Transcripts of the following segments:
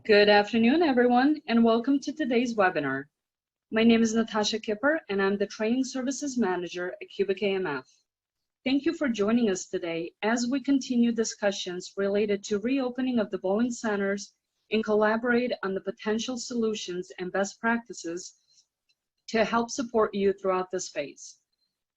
Good afternoon, everyone, and welcome to today's webinar. My name is Natasha Kipper, and I'm the Training Services Manager at Cubic AMF. Thank you for joining us today as we continue discussions related to reopening of the bowling centers and collaborate on the potential solutions and best practices to help support you throughout this phase.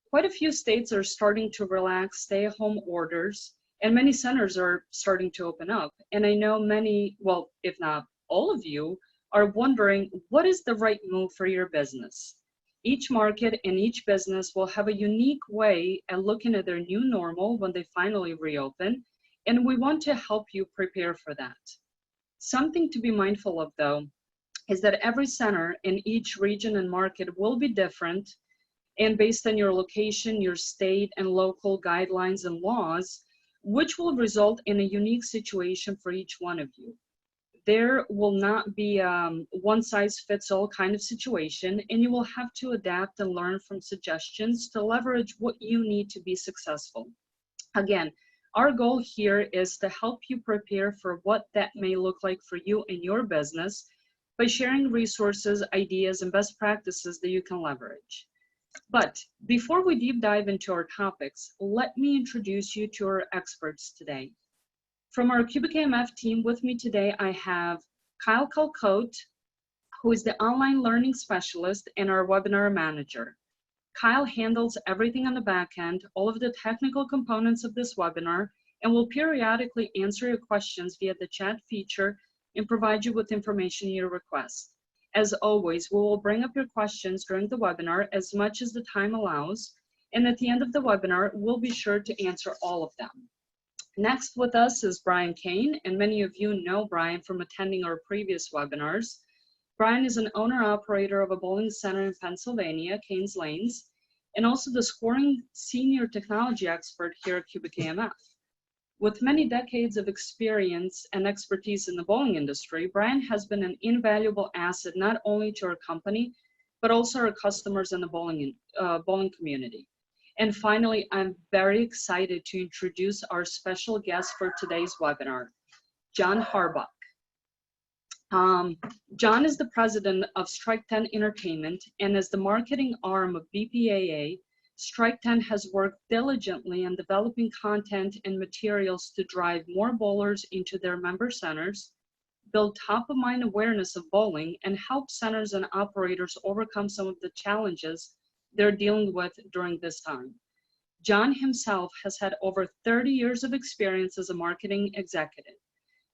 Quite a few states are starting to relax stay-at-home orders, and many centers are starting to open up. And I know many, well, if not all of you, are wondering what is the right move for your business. Each market and each business will have a unique way at looking at their new normal when they finally reopen, and we want to help you prepare for that. Something to be mindful of, though, is that every center in each region and market will be different, and based on your location, your state, and local guidelines and laws, which will result in a unique situation for each one of you. There will not be a one-size-fits-all kind of situation, and you will have to adapt and learn from suggestions to leverage what you need to be successful. Again, our goal here is to help you prepare for what that may look like for you and your business by sharing resources, ideas, and best practices that you can leverage. But before we deep dive into our topics, let me introduce you to our experts today. From our Cubic AMF team with me today, I have Kyle Calcote, who is the online learning specialist and our webinar manager. Kyle handles everything on the back end, all of the technical components of this webinar, and will periodically answer your questions via the chat feature and provide you with information you request. As always, we will bring up your questions during the webinar as much as the time allows, and at the end of the webinar, we'll be sure to answer all of them. Next with us is Brian Kane, and many of you know Brian from attending our previous webinars. Brian is an owner-operator of a bowling center in Pennsylvania, Canes Lanes, and also the scoring senior technology expert here at Cubic AMF. With many decades of experience and expertise in the bowling industry, Brian has been an invaluable asset not only to our company, but also our customers in the bowling community. And finally, I'm very excited to introduce our special guest for today's webinar, John Harbach. John is the president of Strike 10 Entertainment, and as the marketing arm of BPAA, Strike 10 has worked diligently on developing content and materials to drive more bowlers into their member centers, build top-of-mind awareness of bowling, and help centers and operators overcome some of the challenges they're dealing with during this time. John himself has had over 30 years of experience as a marketing executive.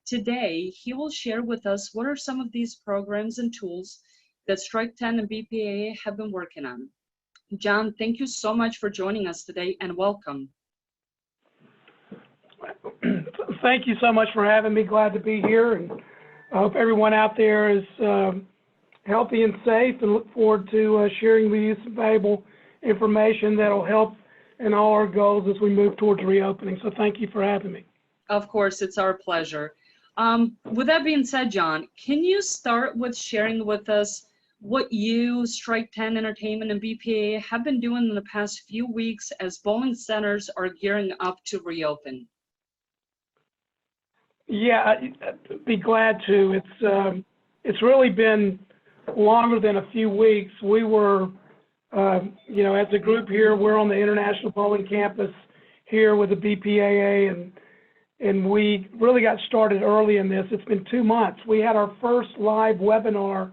Today, he will share with us what are some of these programs and tools that Strike 10 and BPAA have been working on. John, thank you so much for joining us today, and welcome. Thank you so much for having me. Glad to be here, and I hope everyone out there is healthy and safe, and look forward to sharing with you some valuable information that will help in all our goals as we move towards reopening. So thank you for having me. Of course, it's our pleasure. With that being said, John, can you start with sharing with us what you, Strike 10 Entertainment, and BPAA have been doing in the past few weeks as bowling centers are gearing up to reopen? Yeah, I'd be glad to. It's really been longer than a few weeks. We were, as a group here, we're on the International Bowling Campus here with the BPAA, and we really got started early in this. It's been 2 months. We had our first live webinar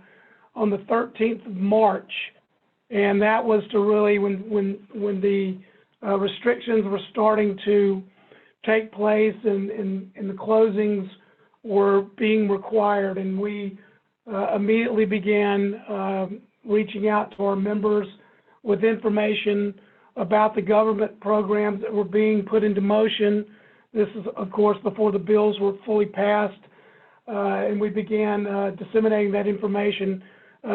on the 13th of March, and that was to really when the restrictions were starting to take place and the closings were being required, and we immediately began reaching out to our members with information about the government programs that were being put into motion. This is, of course, before the bills were fully passed, and we began disseminating that information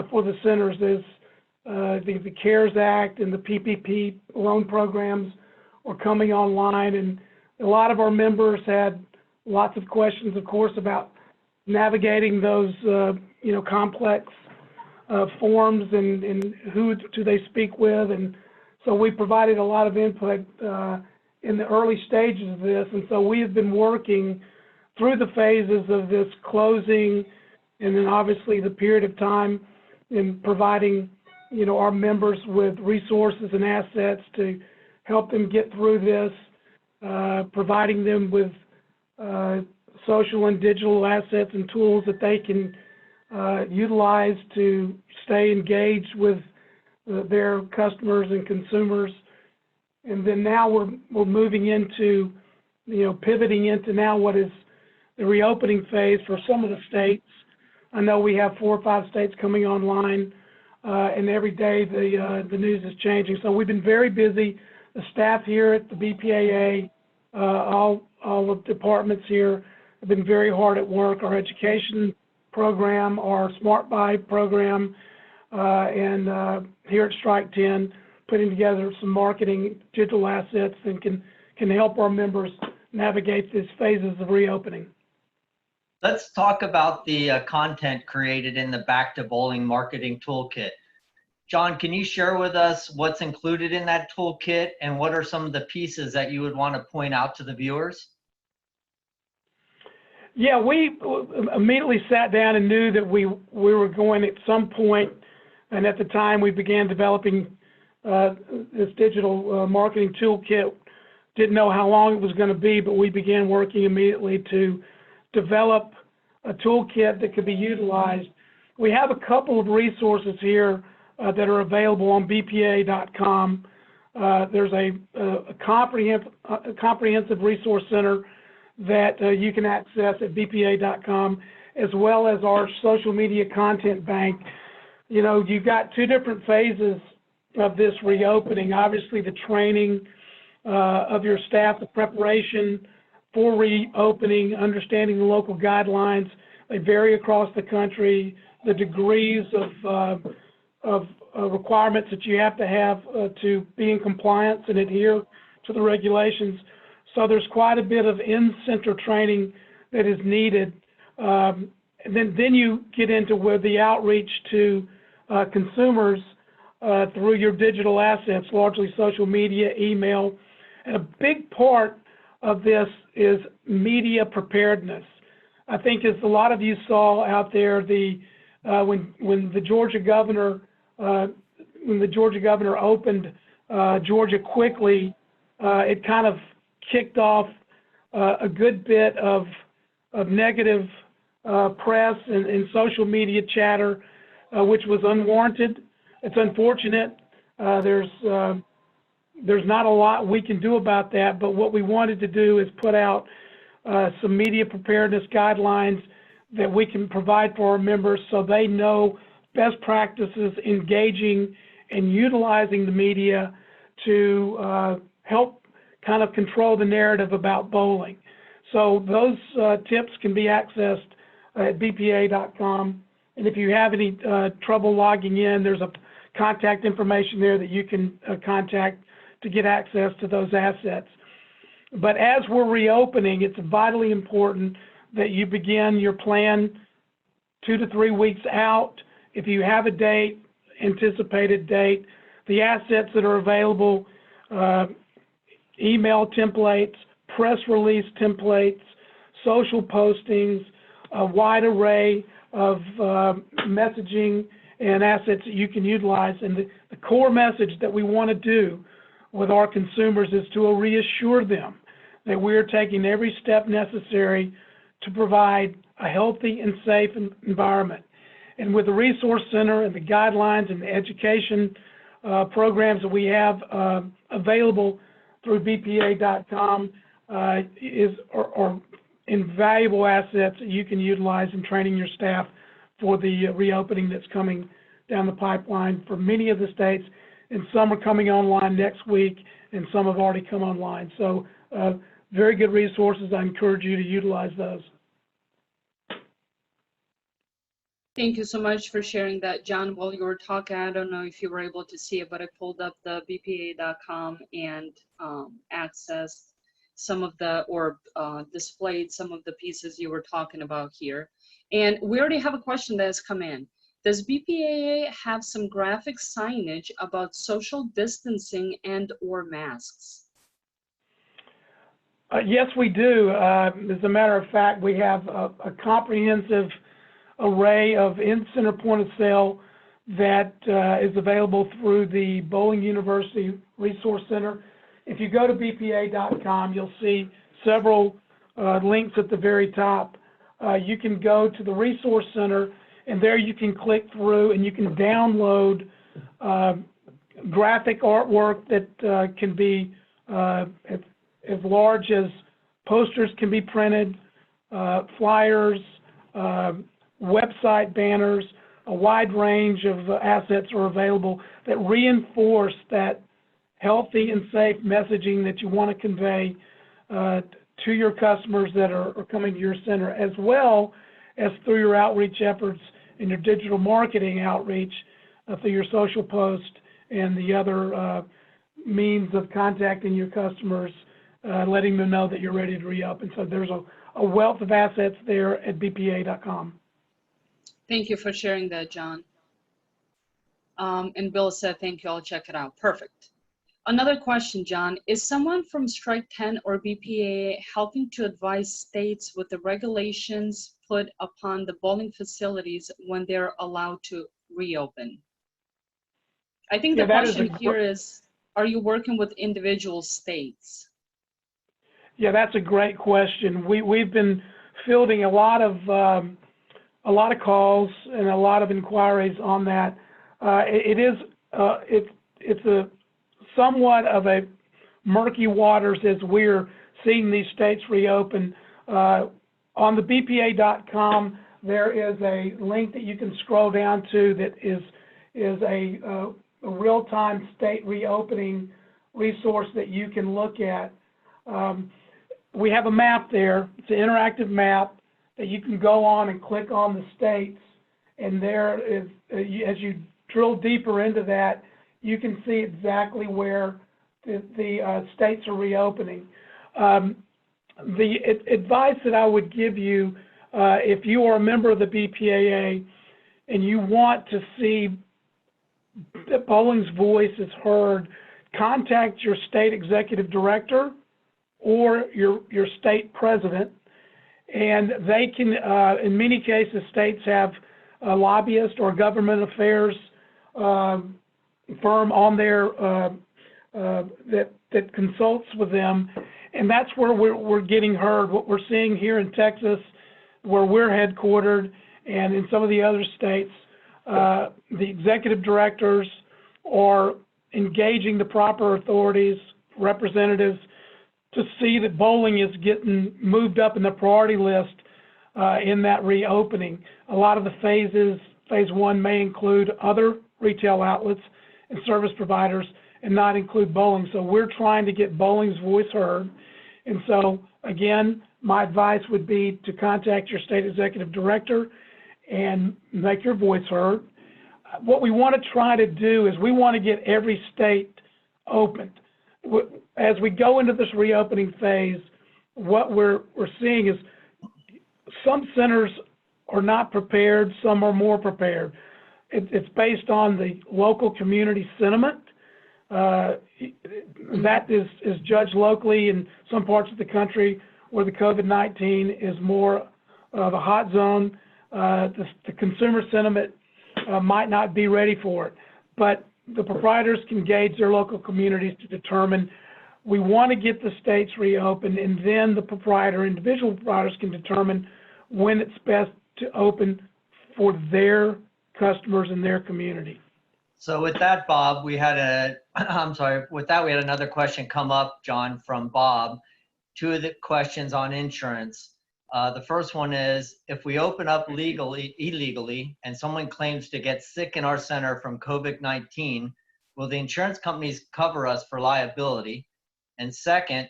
for the centers. As the CARES Act and the PPP loan programs were coming online, and a lot of our members had lots of questions, of course, about navigating those complex forms and who do they speak with, and so we provided a lot of input in the early stages of this, and so we have been working through the phases of this closing and then obviously the period of time in providing, our members with resources and assets to help them get through this, providing them with social and digital assets and tools that they can utilize to stay engaged with their customers and consumers. And then now we're moving into, pivoting into now what is the reopening phase for some of the states. I know we have 4 or 5 states coming online, and every day the news is changing. So we've been very busy. The staff here at the BPAA, all the departments here have been very hard at work. Our education program, our Smart Buy program, and here at Strike 10, putting together some marketing digital assets that can help our members navigate these phases of reopening. Let's talk about the content created in the Back to Bowling Marketing Toolkit. John, can you share with us what's included in that toolkit and what are some of the pieces that you would want to point out to the viewers? Yeah, we immediately sat down and knew that we were going at some point, and at the time we began developing this digital marketing toolkit. Didn't know how long it was going to be, but we began working immediately to develop a toolkit that could be utilized. We have a couple of resources here that are available on bpa.com. There's a comprehensive resource center that you can access at bpa.com, as well as our social media content bank. You've got 2 different phases of this reopening. Obviously, the training of your staff, the preparation for reopening, understanding the local guidelines. They vary across the country. The degrees of requirements that you have to be in compliance and adhere to the regulations. So there's quite a bit of in-center training that is needed. And then you get into where the outreach to consumers through your digital assets, largely social media, email. And a big part of this is media preparedness. I think as a lot of you saw out there, when the Georgia governor opened Georgia quickly, it kind of kicked off a good bit of negative press and social media chatter, which was unwarranted. It's unfortunate. There's not a lot we can do about that, but what we wanted to do is put out some media preparedness guidelines that we can provide for our members so they know best practices engaging and utilizing the media to help kind of control the narrative about bowling. So those tips can be accessed at bpa.com. And if you have any trouble logging in, there's a contact information there that you can contact to get access to those assets. But as we're reopening, it's vitally important that you begin your plan 2 to 3 weeks out. If you have a date, anticipated date, the assets that are available, email templates, press release templates, social postings, a wide array of messaging and assets that you can utilize. And the core message that we want to do with our consumers is to reassure them that we're taking every step necessary to provide a healthy and safe environment. And with the Resource Center and the guidelines and the education programs that we have available through bpa.com are invaluable assets that you can utilize in training your staff for the reopening that's coming down the pipeline for many of the states, and some are coming online next week, and some have already come online. So very good resources. I encourage you to utilize those. Thank you so much for sharing that, John. While you were talking, I don't know if you were able to see it, but I pulled up the bpa.com and accessed some of displayed some of the pieces you were talking about here. And we already have a question that has come in. Does BPAA have some graphic signage about social distancing and or masks? Yes, we do. As a matter of fact, we have a comprehensive array of in-center point of sale that is available through the Bowling University Resource Center. If you go to bpa.com, you'll see several links at the very top. You can go to the Resource Center, and there you can click through and you can download graphic artwork that can be as large as posters can be printed, flyers, website banners. A wide range of assets are available that reinforce that healthy and safe messaging that you want to convey to your customers that are coming to your center, as well as through your outreach efforts and your digital marketing outreach through your social post and the other means of contacting your customers, letting them know that you're ready to reopen. So there's a wealth of assets there at bpa.com. Thank you for sharing that, John. And Bill said, thank you, I'll check it out. Perfect. Another question, John. Is someone from Strike 10 or BPA helping to advise states with the regulations put upon the bowling facilities when they're allowed to reopen? I think the question here is, are you working with individual states? Yeah, that's a great question. We've been fielding a lot of calls and a lot of inquiries on that. It's a somewhat of a murky waters as we're seeing these states reopen. On the bpa.com, there is a link that you can scroll down to that is a real-time state reopening resource that you can look at. We have a map there. It's an interactive map that you can go on and click on the states, and there is, as you drill deeper into that, you can see exactly where the states are reopening. The advice that I would give you, if you are a member of the BPAA and you want to see that bowling's voice is heard, contact your state executive director or your state president, and they can, in many cases, states have a lobbyist or government affairs firm on there that consults with them, and that's where we're getting heard. What we're seeing here in Texas, where we're headquartered, and in some of the other states, the executive directors are engaging the proper authorities, representatives, to see that bowling is getting moved up in the priority list in that reopening. A lot of the phases, phase one may include other retail outlets and service providers and not include bowling. So we're trying to get bowling's voice heard. And so, again, my advice would be to contact your state executive director and make your voice heard. What we want to try to do is we want to get every state opened. As we go into this reopening phase, what we're seeing is some centers are not prepared, some are more prepared. It's based on the local community sentiment. That is judged locally in some parts of the country where the COVID-19 is more of a hot zone. The consumer sentiment might not be ready for it, but the proprietors can gauge their local communities to determine we want to get the states reopened, and then the individual proprietors can determine when it's best to open for their customers in their community. So with that, Bob, we had another question come up, John, from Bob. Two of the questions on insurance. The first one is, if we open up illegally, and someone claims to get sick in our center from COVID-19, will the insurance companies cover us for liability? And second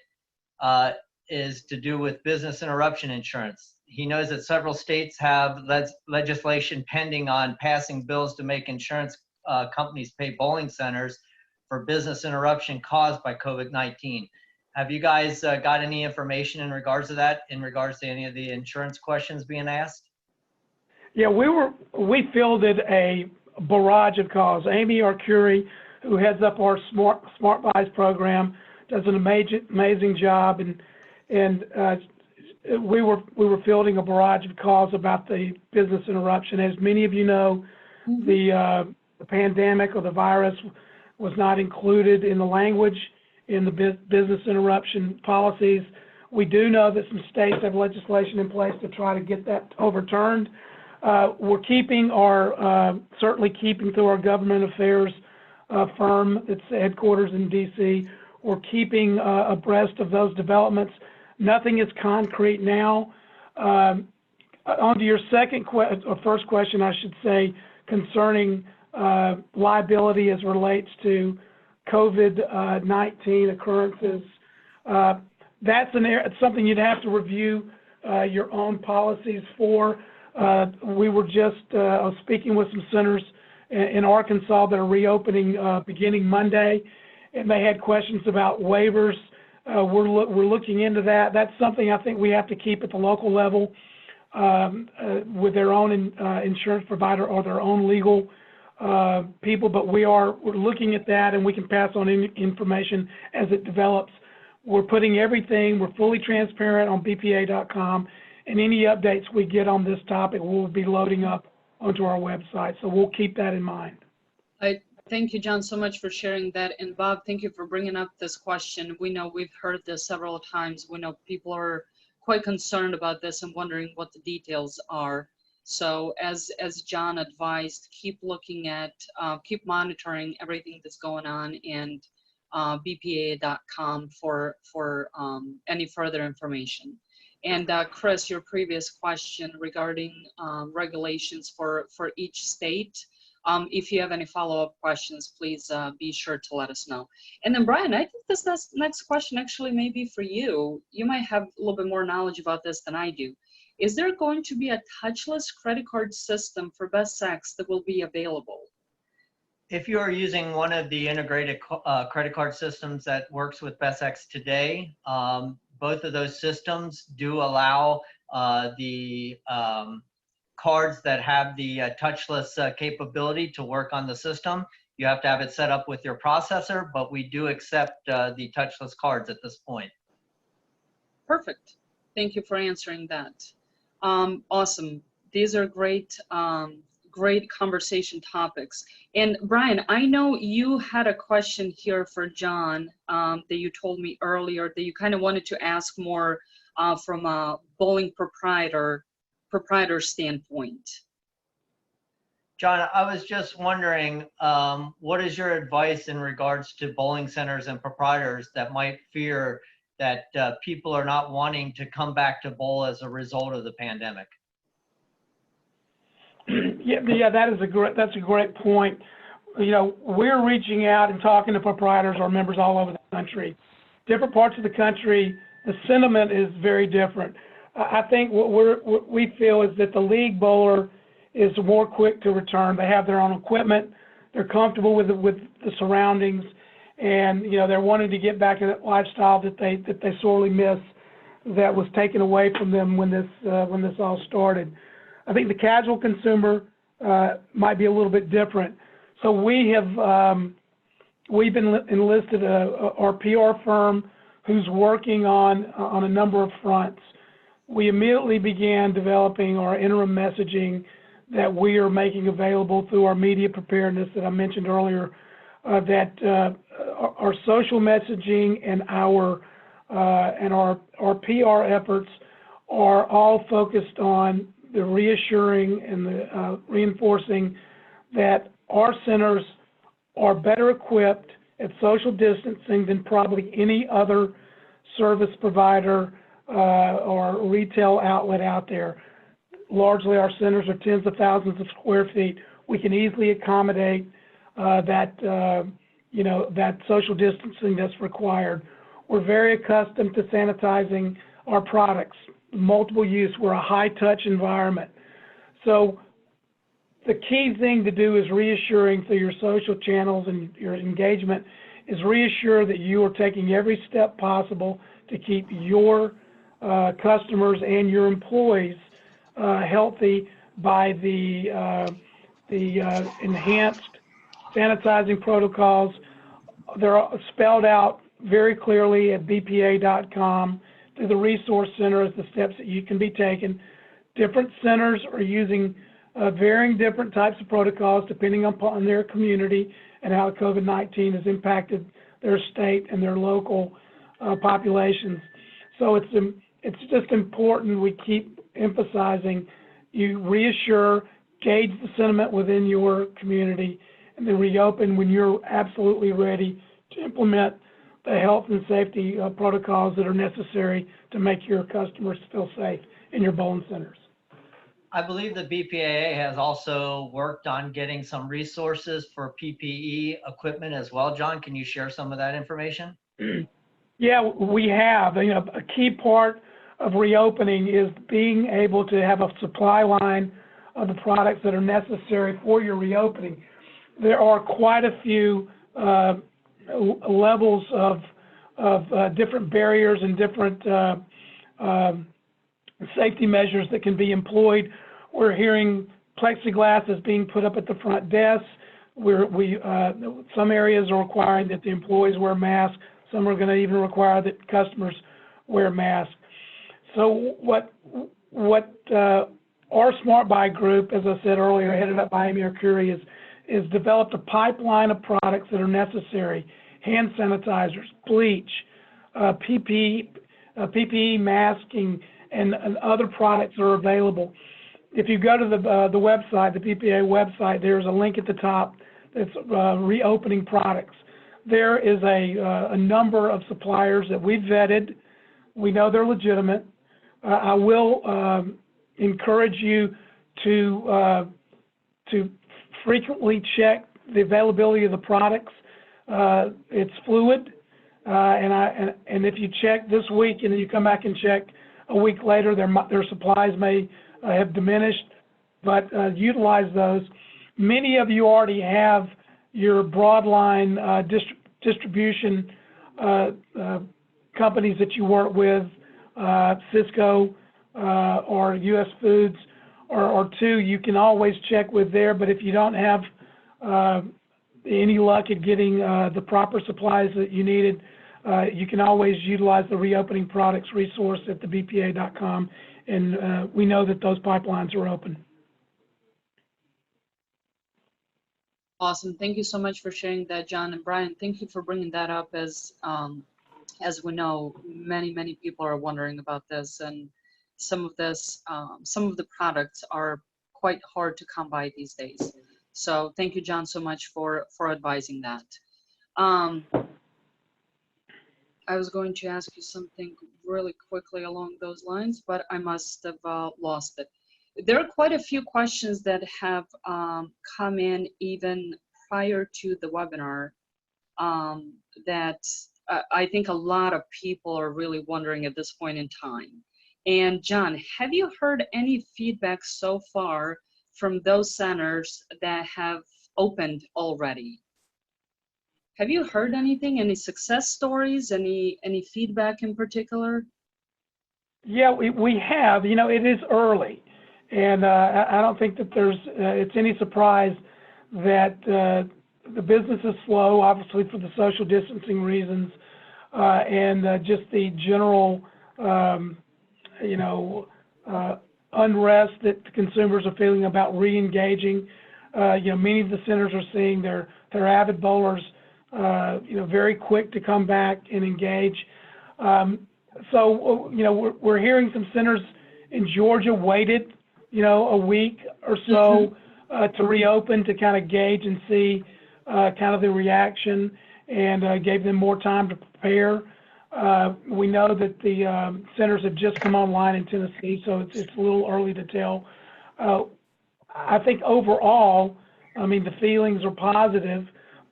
is to do with business interruption insurance. He knows that several states have legislation pending on passing bills to make insurance companies pay bowling centers for business interruption caused by COVID-19. Have you guys got any information in regards to that, in regards to any of the insurance questions being asked? Yeah, we fielded a barrage of calls. Amy Arcuri, who heads up our Smart Buys program, does an amazing job, and we were fielding a barrage of calls about the business interruption. As many of you know, the pandemic or the virus was not included in the language in the business interruption policies. We do know that some states have legislation in place to try to get that overturned. We're keeping certainly keeping through our government affairs firm, its headquarters in DC. We're keeping abreast of those developments. Nothing is concrete now. On to your first question, I should say, concerning liability as relates to COVID-19 occurrences. That's it's something you'd have to review your own policies for. We were just speaking with some centers in Arkansas that are reopening beginning Monday, and they had questions about waivers. We're looking into that. That's something I think we have to keep at the local level with their own insurance provider or their own legal people. But we're looking at that, and we can pass on any information as it develops. We're putting everything. We're fully transparent on BPA.com, and any updates we get on this topic, we'll be loading up onto our website. So we'll keep that in mind. Thank you, John, so much for sharing that. And Bob, thank you for bringing up this question. We know we've heard this several times. We know people are quite concerned about this and wondering what the details are. So as John advised, keep looking at, keep monitoring everything that's going on, and BPA.com for any further information. And Chris, your previous question regarding regulations for each state, if you have any follow-up questions, please be sure to let us know. And then Brian, I think this next question actually may be for you. You might have a little bit more knowledge about this than I do. Is there going to be a touchless credit card system for BestEx that will be available? If you are using one of the integrated credit card systems that works with BestEx today, both of those systems do allow the cards that have the touchless capability to work on the system. You have to have it set up with your processor, but we do accept the touchless cards at this point. Perfect. Thank you for answering that. Awesome. These are great, great conversation topics. And Brian, I know you had a question here for John that you told me earlier that you kind of wanted to ask more from a bowling proprietor standpoint. John, I was just wondering, what is your advice in regards to bowling centers and proprietors that might fear that people are not wanting to come back to bowl as a result of the pandemic? Yeah, that's a great point. You know, we're reaching out and talking to proprietors or members all over the country. Different parts of the country, the sentiment is very different. I think what we feel is that the league bowler is more quick to return. They have their own equipment. They're comfortable with the surroundings, and you know they're wanting to get back to that lifestyle that they sorely miss, that was taken away from them when this all started. I think the casual consumer might be a little bit different. So we've been enlisted our PR firm who's working on a number of fronts. We immediately began developing our interim messaging that we are making available through our media preparedness that I mentioned earlier, that our social messaging and our PR efforts are all focused on the reassuring and the reinforcing that our centers are better equipped at social distancing than probably any other service provider or retail outlet out there. Largely, our centers are tens of thousands of square feet. We can easily accommodate that social distancing that's required. We're very accustomed to sanitizing our products, multiple use. We're a high-touch environment. So the key thing to do is reassuring through your social channels and your engagement is reassure that you are taking every step possible to keep your customers and your employees healthy by the enhanced sanitizing protocols. They're spelled out very clearly at BPA.com. through the Resource Center as the steps that you can be taken. Different centers are using varying different types of protocols depending upon their community and how COVID-19 has impacted their state and their local populations. So it's just important we keep emphasizing, you reassure, gauge the sentiment within your community, and then reopen when you're absolutely ready to implement the health and safety protocols that are necessary to make your customers feel safe in your bowling centers. I believe the BPAA has also worked on getting some resources for PPE equipment as well. John, can you share some of that information? Yeah, we have. You know, a key part of reopening is being able to have a supply line of the products that are necessary for your reopening. There are quite a few levels of different barriers and different safety measures that can be employed. We're hearing plexiglass is being put up at the front desk. Some areas are requiring that the employees wear masks. Some are going to even require that customers wear masks. So what our Smart Buy group, as I said earlier, headed up by Amy Arcuri, is developed a pipeline of products that are necessary: hand sanitizers, bleach, PPE masking, and other products are available. If you go to the website, the PPA website, there's a link at the top that's reopening products. There is a number of suppliers that we've vetted. We know they're legitimate. I will encourage you to frequently check the availability of the products. It's fluid, and if you check this week and then you come back and check a week later, their supplies may have diminished, but utilize those. Many of you already have your broadline distribution companies that you work with, Cisco or US Foods or two. You can always check with there, but if you don't have any luck at getting the proper supplies that you needed, you can always utilize the reopening products resource at thebpa.com, and we know that those pipelines are open. Awesome. Thank you so much for sharing that, John. And Brian, thank you for bringing that up. As we know, many people are wondering about this, and some of the products are quite hard to come by these days. So thank you, John, so much for advising that. I was going to ask you something really quickly along those lines, but I must have lost it. There are quite a few questions that have come in even prior to the webinar that I think a lot of people are really wondering at this point in time. And John, have you heard any feedback so far from those centers that have opened already? Have you heard anything, any success stories, any feedback in particular? Yeah, we have. You know, it is early, and I don't think that it's any surprise that the business is slow, obviously for the social distancing reasons, and just the general, unrest that the consumers are feeling about re-engaging. Many of the centers are seeing their avid bowlers very quick to come back and engage. So, we're hearing some centers in Georgia waited, a week or so to reopen to kind of gauge and see kind of the reaction, and gave them more time to prepare. We know that the centers have just come online in Tennessee, so it's a little early to tell. I think overall, the feelings are positive,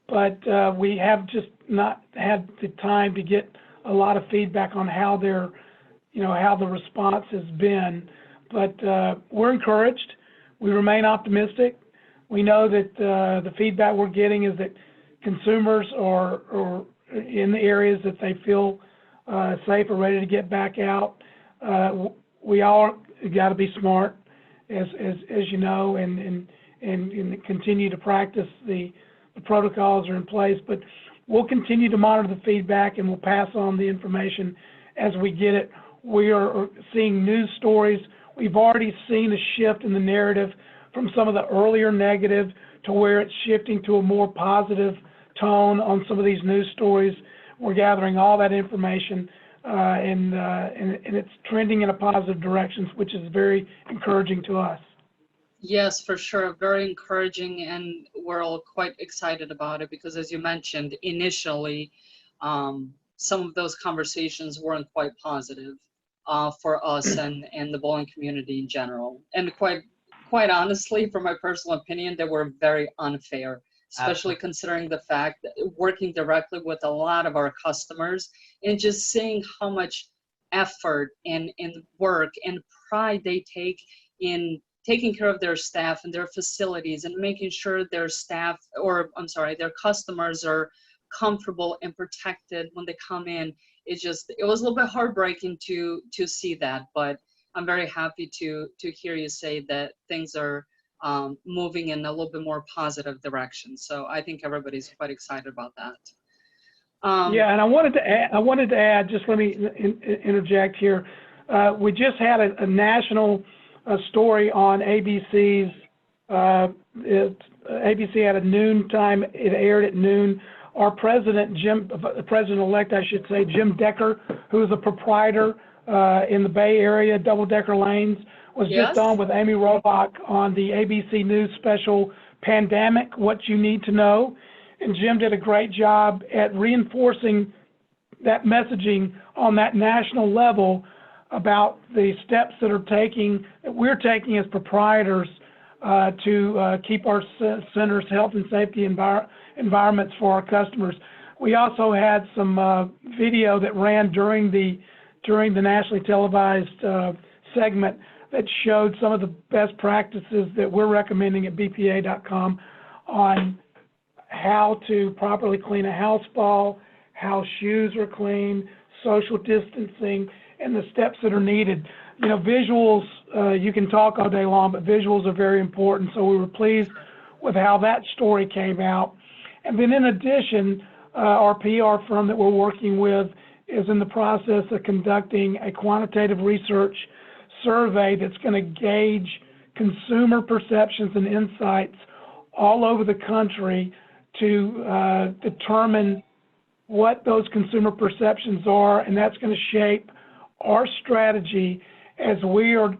but we have just not had the time to get a lot of feedback on how how the response has been. But we're encouraged. We remain optimistic. We know that the feedback we're getting is that consumers are in the areas that they feel safe or ready to get back out. We all got to be smart, as you know, and continue to practice the protocols are in place. But we'll continue to monitor the feedback, and we'll pass on the information as we get it. we are seeing news stories. We've already seen a shift in the narrative from some of the earlier negative to where it's shifting to a more positive tone on some of these news stories. We're gathering all that information, and it's trending in a positive direction, which is very encouraging to us. Yes, for sure. Very encouraging, and we're all quite excited about it because, as you mentioned, initially, some of those conversations weren't quite positive for us and the bowling community in general. And quite honestly, from my personal opinion, they were very unfair, especially considering the fact that working directly with a lot of our customers and just seeing how much effort and work and pride they take in taking care of their staff and their facilities and making sure their staff, or I'm sorry, their customers are comfortable and protected when they come in. It was a little bit heartbreaking to see that, but I'm very happy to hear you say that things are moving in a little bit more positive direction. So I think everybody's quite excited about that. Yeah, and I wanted to add, just let me interject here. We just had a national story on ABC's. ABC had a noon time. It aired at noon. Our president-elect, I should say, Jim Decker, who is a proprietor in the Bay Area, Double Decker Lanes, was just on with Amy Robach on the ABC News special, Pandemic, What You Need to Know. And Jim did a great job at reinforcing that messaging on that national level about the steps that we're taking as proprietors to keep our centers health and safety environments for our customers. We also had some video that ran during the nationally televised segment that showed some of the best practices that we're recommending at BPA.com on how to properly clean a house ball, how shoes are cleaned, social distancing, and the steps that are needed. You know, visuals, you can talk all day long, but visuals are very important. So we were pleased with how that story came out. And then in addition, our PR firm that we're working with is in the process of conducting a quantitative research survey that's going to gauge consumer perceptions and insights all over the country to determine what those consumer perceptions are, and that's going to shape our strategy as we are,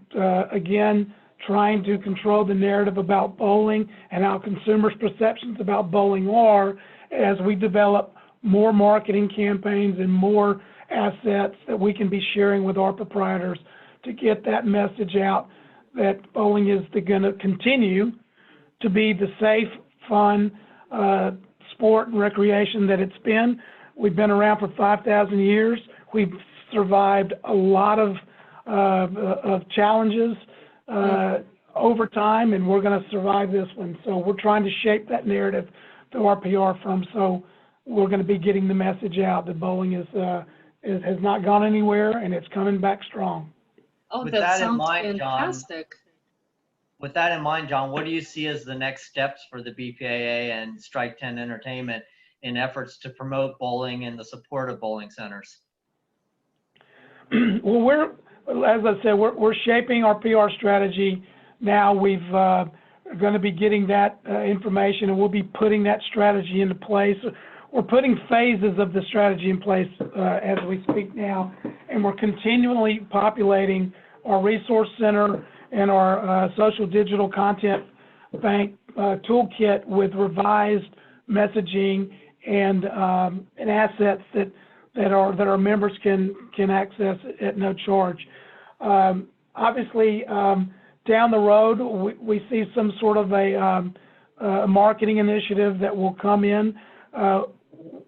again, trying to control the narrative about bowling and how consumers' perceptions about bowling are as we develop more marketing campaigns and more assets that we can be sharing with our proprietors to get that message out that bowling is going to continue to be the safe, fun sport and recreation that it's been. We've been around for 5,000 years. We've survived a lot of challenges over time, and we're going to survive this one. So we're trying to shape that narrative through our PR firm. So we're going to be getting the message out that bowling has not gone anywhere, and it's coming back strong. Oh, that sounds fantastic. With that in mind, John, what do you see as the next steps for the BPAA and Strike 10 Entertainment in efforts to promote bowling and the support of bowling centers? Well, as I said, we're shaping our PR strategy now. We've going to be getting that information, and we'll be putting that strategy into place. We're putting phases of the strategy in place as we speak now, and we're continually populating our resource center and our social digital content bank toolkit with revised messaging and assets that our members can access at no charge. Obviously, down the road, we see some sort of a marketing initiative that will come in.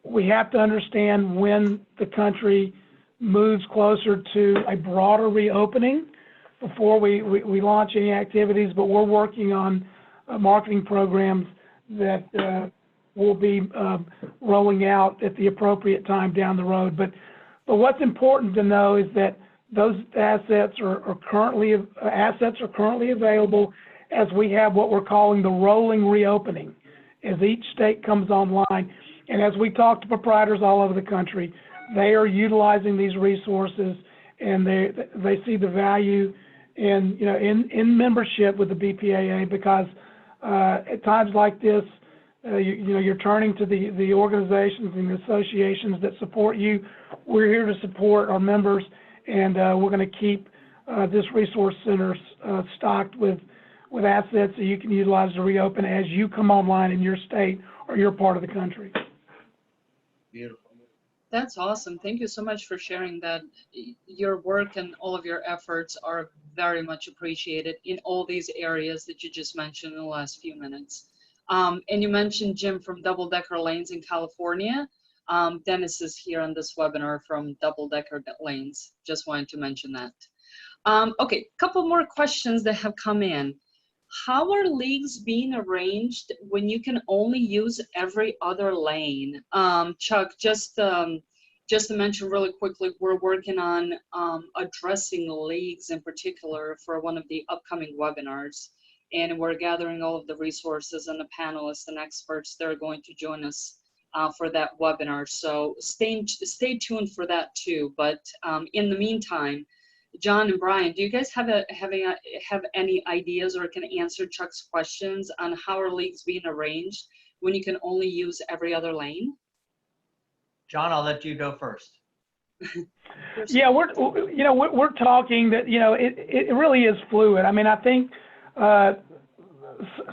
We have to understand when the country moves closer to a broader reopening before we launch any activities, but we're working on marketing programs that will be rolling out at the appropriate time down the road. But what's important to know is that those assets are currently available as we have what we're calling the rolling reopening as each state comes online. And as we talk to proprietors all over the country, they are utilizing these resources, and they see the value in, you know, in membership with the BPAA, because at times like this, you know, you're turning to the organizations and the associations that support you. We're here to support our members, and we're going to keep this resource center stocked with assets that you can utilize to reopen as you come online in your state or your part of the country. Beautiful. That's awesome. Thank you so much for sharing that. Your work and all of your efforts are very much appreciated in all these areas that you just mentioned in the last few minutes. And you mentioned Jim from Double Decker Lanes in California. Dennis is here on this webinar from Double Decker Lanes. Just wanted to mention that. Okay, couple more questions that have come in. How are leagues being arranged when you can only use every other lane? Chuck, just to mention really quickly, we're working on addressing leagues in particular for one of the upcoming webinars. And we're gathering all of the resources and the panelists and experts that are going to join us for that webinar. So stay tuned for that too. But in the meantime, John and Brian, do you guys have any ideas or can answer Chuck's questions on how are leagues being arranged when you can only use every other lane? John, I'll let you go first. Yeah, we're talking that, you know, it really is fluid. I mean, I think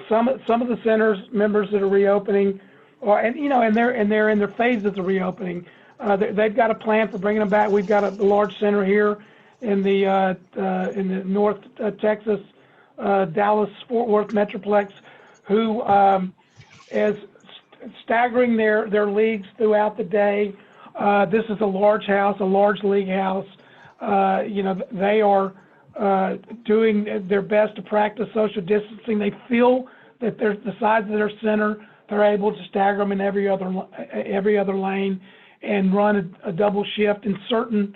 some of the centers members that are reopening, and they're in their phases of reopening. They've got a plan for bringing them back. We've got a large center here in the North Texas, Dallas-Fort Worth Metroplex, who is staggering their leagues throughout the day. This is a large house, a large league house. You know, they are doing their best to practice social distancing. They feel that the size of their center, they're able to stagger them in every other lane and run a double shift in certain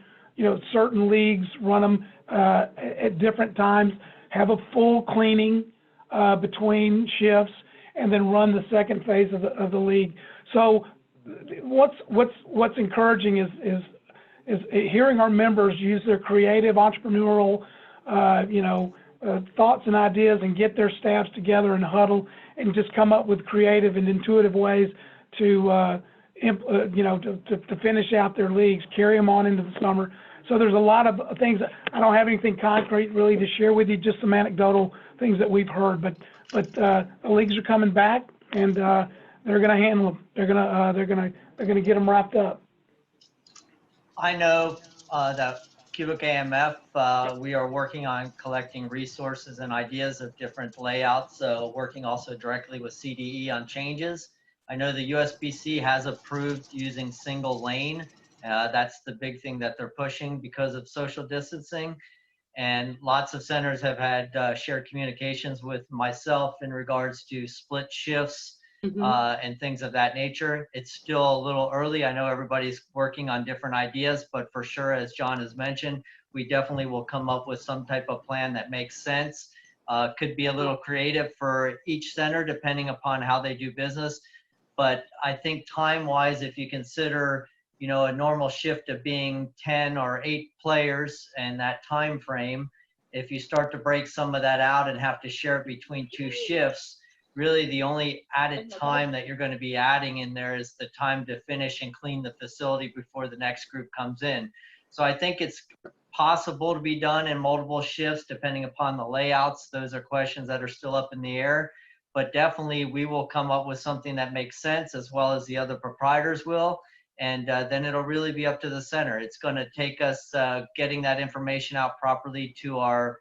leagues, run them at different times, have a full cleaning between shifts, and then run the second phase of the league. So what's encouraging is hearing our members use their creative entrepreneurial thoughts and ideas and get their staffs together and huddle and just come up with creative and intuitive ways to finish out their leagues, carry them on into the summer. So there's a lot of things. I don't have anything concrete really to share with you, just some anecdotal things that we've heard. But the leagues are coming back, and they're going to handle them. They're going to get them wrapped up. I know that Cubic AMF, we are working on collecting resources and ideas of different layouts. So working also directly with CDE on changes. I know the USBC has approved using single lane. That's the big thing that they're pushing because of social distancing. And lots of centers have had shared communications with myself in regards to split shifts and things of that nature. It's still a little early. I know everybody's working on different ideas, but for sure, as John has mentioned, we definitely will come up with some type of plan that makes sense. Could be a little creative for each center depending upon how they do business. But I think time-wise, if you consider, you know, a normal shift of being 10 or 8 players and that time frame, if you start to break some of that out and have to share it between 2 shifts, really the only added time that you're going to be adding in there is the time to finish and clean the facility before the next group comes in. So I think it's possible to be done in multiple shifts depending upon the layouts. Those are questions that are still up in the air. But definitely we will come up with something that makes sense, as well as the other proprietors will. And then it'll really be up to the center. It's going to take us getting that information out properly to our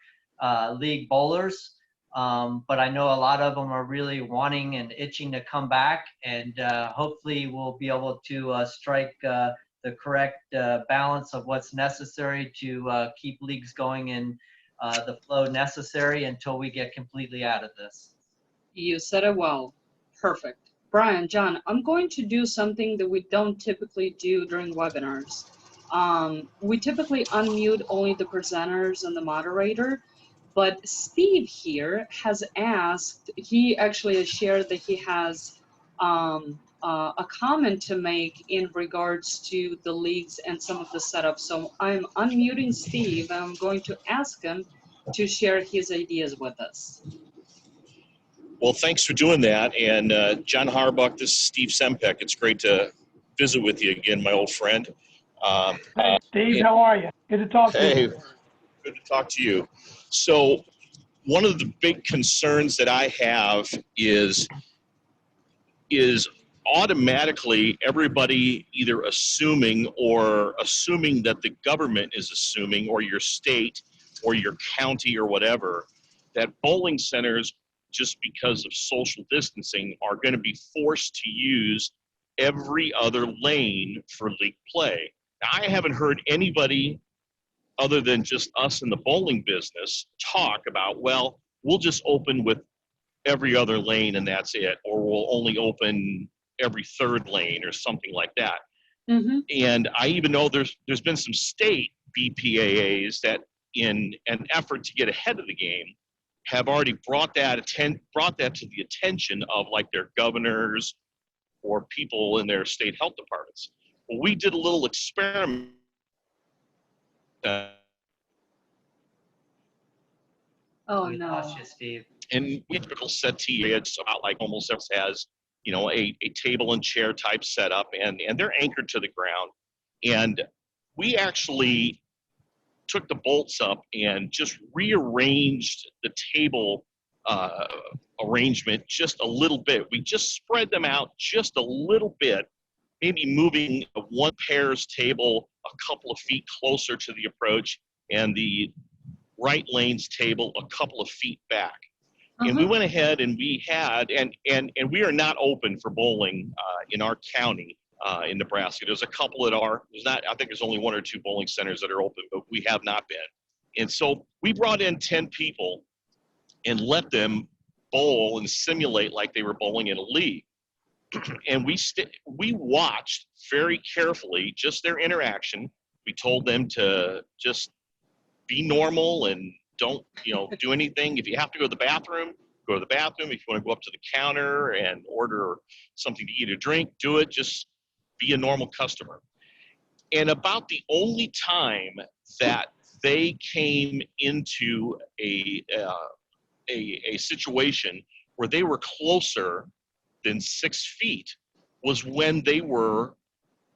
league bowlers. But I know a lot of them are really wanting and itching to come back. And hopefully we'll be able to strike the correct balance of what's necessary to keep leagues going in the flow necessary until we get completely out of this. You said it well. Perfect. Brian, John, I'm going to do something that we don't typically do during webinars. We typically unmute only the presenters and the moderator, but Steve here has asked, he actually has shared that he has a comment to make in regards to the leagues and some of the setup. So I'm unmuting Steve. I'm going to ask him to share his ideas with us. Well, thanks for doing that. And John Harbuck, this is Steve Sempek. It's great to visit with you again, my old friend. Hey, Steve, how are you? Good to talk to Hey, you. good to talk to you. So one of the big concerns that I have is automatically everybody either assuming that the government is assuming, or your state or your county or whatever, that bowling centers, just because of social distancing, are going to be forced to use every other lane for league play. Now, I haven't heard anybody other than just us in the bowling business talk about, well, we'll just open with every other lane and that's it, or we'll only open every third lane or something like that. Mm-hmm. And I even know there's been some state BPAAs that, in an effort to get ahead of the game, have already brought that to the attention of like their governors or people in their state health departments. Well, we did a little experiment. Oh We no. lost you, Steve. And we have a typical settee, it's about like almost has, you know, a table and chair type setup, and they're anchored to the ground. And we actually took the bolts up and just rearranged the table arrangement just a little bit. We just spread them out just a little bit, maybe moving one pair's table a couple of feet closer to the approach and the right lane's table a couple of feet back. And we went ahead and we had, and we are not open for bowling in our county in Nebraska. There's a couple that are. There's not. I think there's only one or two bowling centers that are open, but we have not been. And so we brought in 10 people and let them bowl and simulate like they were bowling in a league. And we watched very carefully just their interaction. We told them to just be normal and don't, do anything. If you have to go to the bathroom, go to the bathroom. If you want to go up to the counter and order something to eat or drink, do it. Just be a normal customer. And about the only time that they came into a situation where they were closer than 6 feet was when they were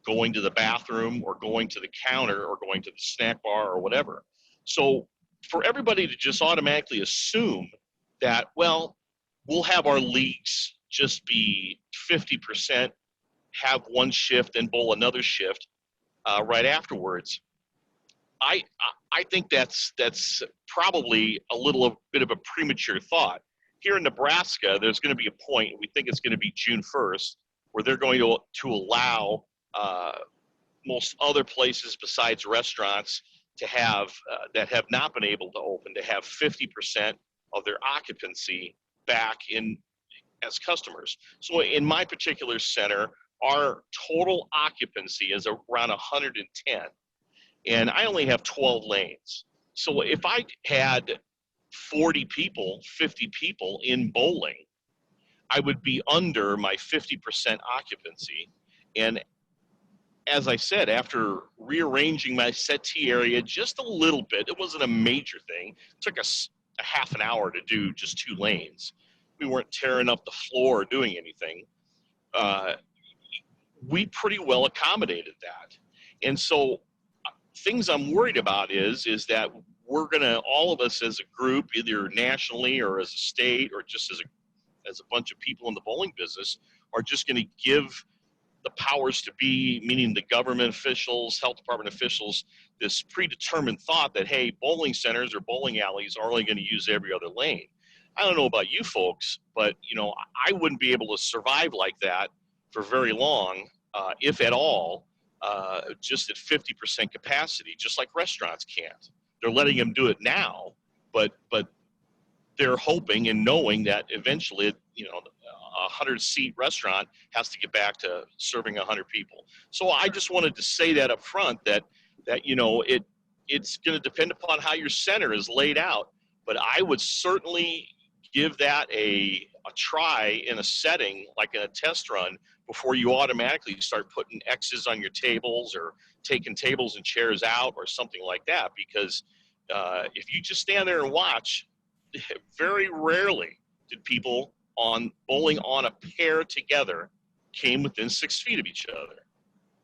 going to the bathroom or going to the counter or going to the snack bar or whatever. So for everybody to just automatically assume that, well, we'll have our leagues just be 50%, have one shift and bowl another shift right afterwards, I think that's probably a little bit of a premature thought. Here in Nebraska, there's going to be a point, we think it's going to be June 1st, where they're going to allow most other places besides restaurants to have that have not been able to open, to have 50% of their occupancy back in as customers. So in my particular center, our total occupancy is around 110, and I only have 12 lanes. So if I had 40 people, 50 people in bowling, I would be under my 50% occupancy. And as I said, after rearranging my settee area just a little bit, it wasn't a major thing. It took us a half an hour to do just 2 lanes. We weren't tearing up the floor or doing anything. We pretty well accommodated that. And so things I'm worried about is that we're going to, all of us as a group, either nationally or as a state or just as a bunch of people in the bowling business, are just going to give the powers to be, meaning the government officials, health department officials, this predetermined thought that, hey, bowling centers or bowling alleys are only going to use every other lane. I don't know about you folks, but I wouldn't be able to survive like that for very long, if at all, just at 50% capacity, just like restaurants can't. They're letting them do it now, but they're hoping and knowing that eventually, a 100-seat restaurant has to get back to serving 100 people. So I just wanted to say that up front, that it's going to depend upon how your center is laid out, but I would certainly give that a a try in a setting like in a test run before you automatically start putting X's on your tables or taking tables and chairs out or something like that. Because if you just stand there and watch, very rarely did people on bowling on a pair together came within 6 feet of each other.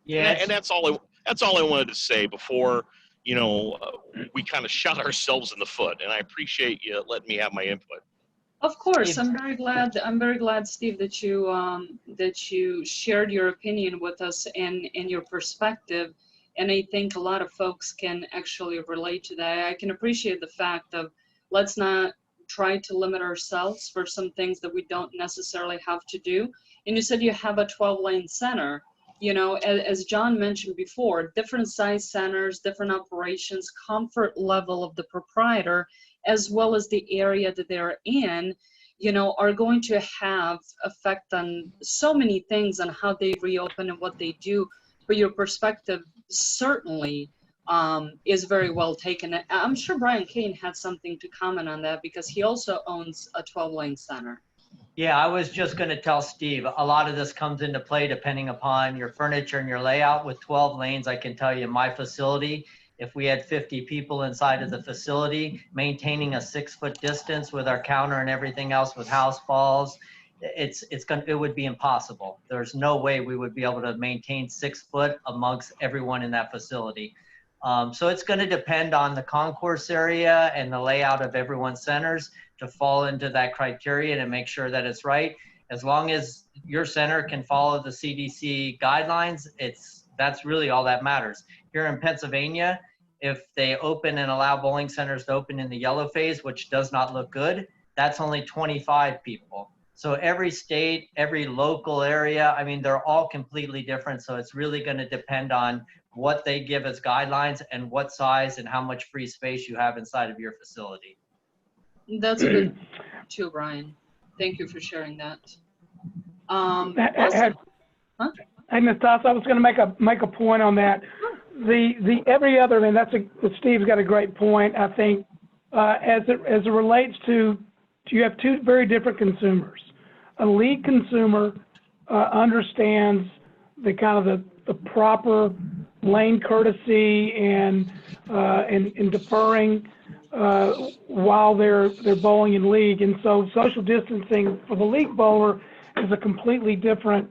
Yeah, And that's all I wanted to say before, we kind of shot ourselves in the foot. And I appreciate you letting me have my input. Of course, Steve. I'm very glad, Steve, that you shared your opinion with us and your perspective. And I think a lot of folks can actually relate to that. I can appreciate the fact of let's not try to limit ourselves for some things that we don't necessarily have to do. And you said you have a 12-lane center. As John mentioned before, different size centers, different operations, comfort level of the proprietor, as well as the area that they're in, are going to have effect on so many things on how they reopen and what they do. But your perspective certainly is very well taken. I'm sure Brian Kane had something to comment on that because he also owns a 12-lane center. Yeah, I was just going to tell Steve, a lot of this comes into play depending upon your furniture and your layout. With 12 lanes, I can tell you my facility, if we had 50 people inside of the facility, maintaining a 6-foot distance with our counter and everything else with house balls, it would be impossible. There's no way we would be able to maintain 6 foot amongst everyone in that facility. So it's going to depend on the concourse area and the layout of everyone's centers to fall into that criteria and make sure that it's right. As long as your center can follow the CDC guidelines, that's really all that matters. Here in Pennsylvania, if they open and allow bowling centers to open in the yellow phase, which does not look good, that's only 25 people. So every state, every local area, I mean, they're all completely different. So it's really going to depend on what they give as guidelines and what size and how much free space you have inside of your facility. That's a good too, Brian. Thank you for sharing that. Hey, Natasha, I was going to make a point on that. The every other, and Steve's got a great point. I think as it relates to, you have two very different consumers. A league consumer understands the kind of the proper lane courtesy and deferring while they're bowling in league, and so social distancing for the league bowler is a completely different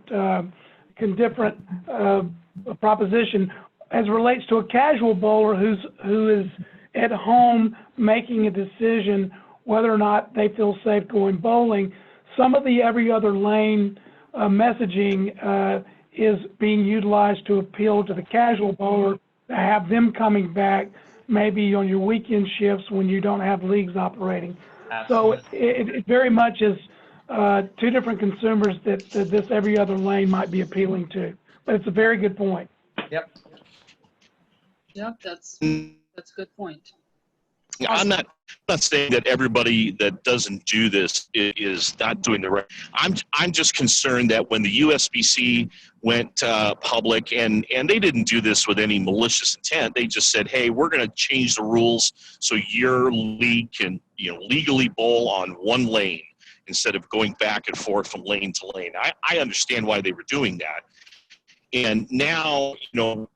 proposition as it relates to a casual bowler who is at home making a decision whether or not they feel safe going bowling. Some of the every other lane messaging is being utilized to appeal to the casual bowler to have them coming back maybe on your weekend shifts when you don't have leagues operating. Absolutely. So it very much is two different consumers that this every other lane might be appealing to. But it's a very good point. Yep. Yep, that's a good point. I'm not saying that everybody that doesn't do this is not doing the right. I'm just concerned that when the USBC went public, and they didn't do this with any malicious intent. They just said, hey, we're going to change the rules so your league can legally bowl on one lane instead of going back and forth from lane to lane. I understand why they were doing that. And now, if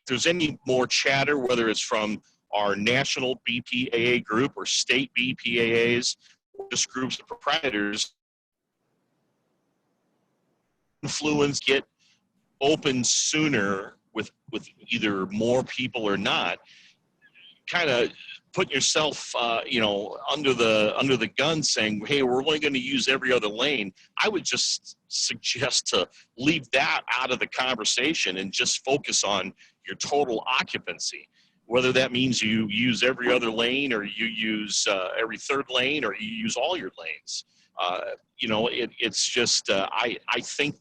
there's any more chatter, whether it's from our national BPAA group or state BPAAs, just groups of proprietors, influence get open sooner with either more people or not, kind of put yourself, under the gun saying, hey, we're only going to use every other lane. I would just suggest to leave that out of the conversation and just focus on your total occupancy. Whether that means you use every other lane or you use every third lane or you use all your lanes. It's just, I think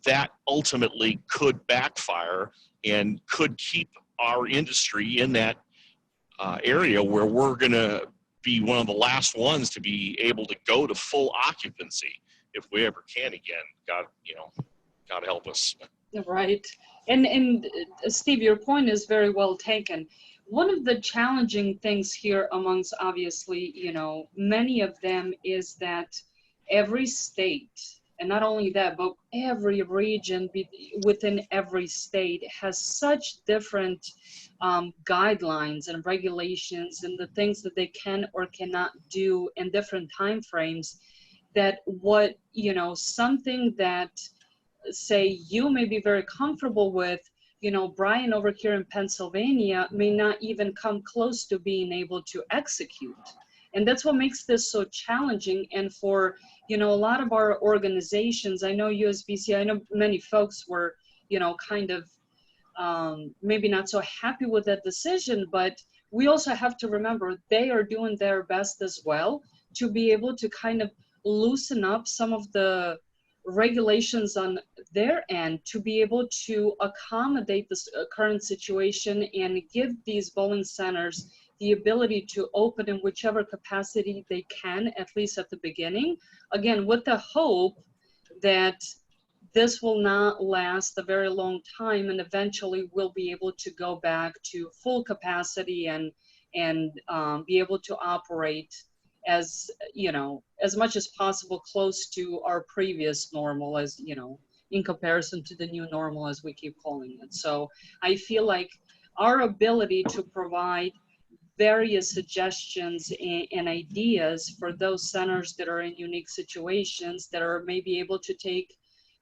that ultimately could backfire and could keep our industry in that area where we're going to be one of the last ones to be able to go to full occupancy if we ever can again. God help us. Right. And Steve, your point is very well taken. One of the challenging things here amongst obviously, many of them is that every state, and not only that, but every region within every state has such different guidelines and regulations and the things that they can or cannot do in different time frames, that what, you know, something that, say, you may be very comfortable with, you know, Brian over here in Pennsylvania may not even come close to being able to execute. And that's what makes this so challenging. And for, you know, a lot of our organizations, I know USBC, I know many folks were, you know, kind of maybe not so happy with that decision, but we also have to remember they are doing their best as well to be able to kind of loosen up some of the regulations on their end to be able to accommodate this current situation and give these bowling centers the ability to open in whichever capacity they can, at least at the beginning. Again, with the hope that this will not last a very long time and eventually we'll be able to go back to full capacity and be able to operate as, you know, as much as possible close to our previous normal, as, you know, in comparison to the new normal, as we keep calling it. So I feel like our ability to provide various suggestions and ideas for those centers that are in unique situations that are maybe able to take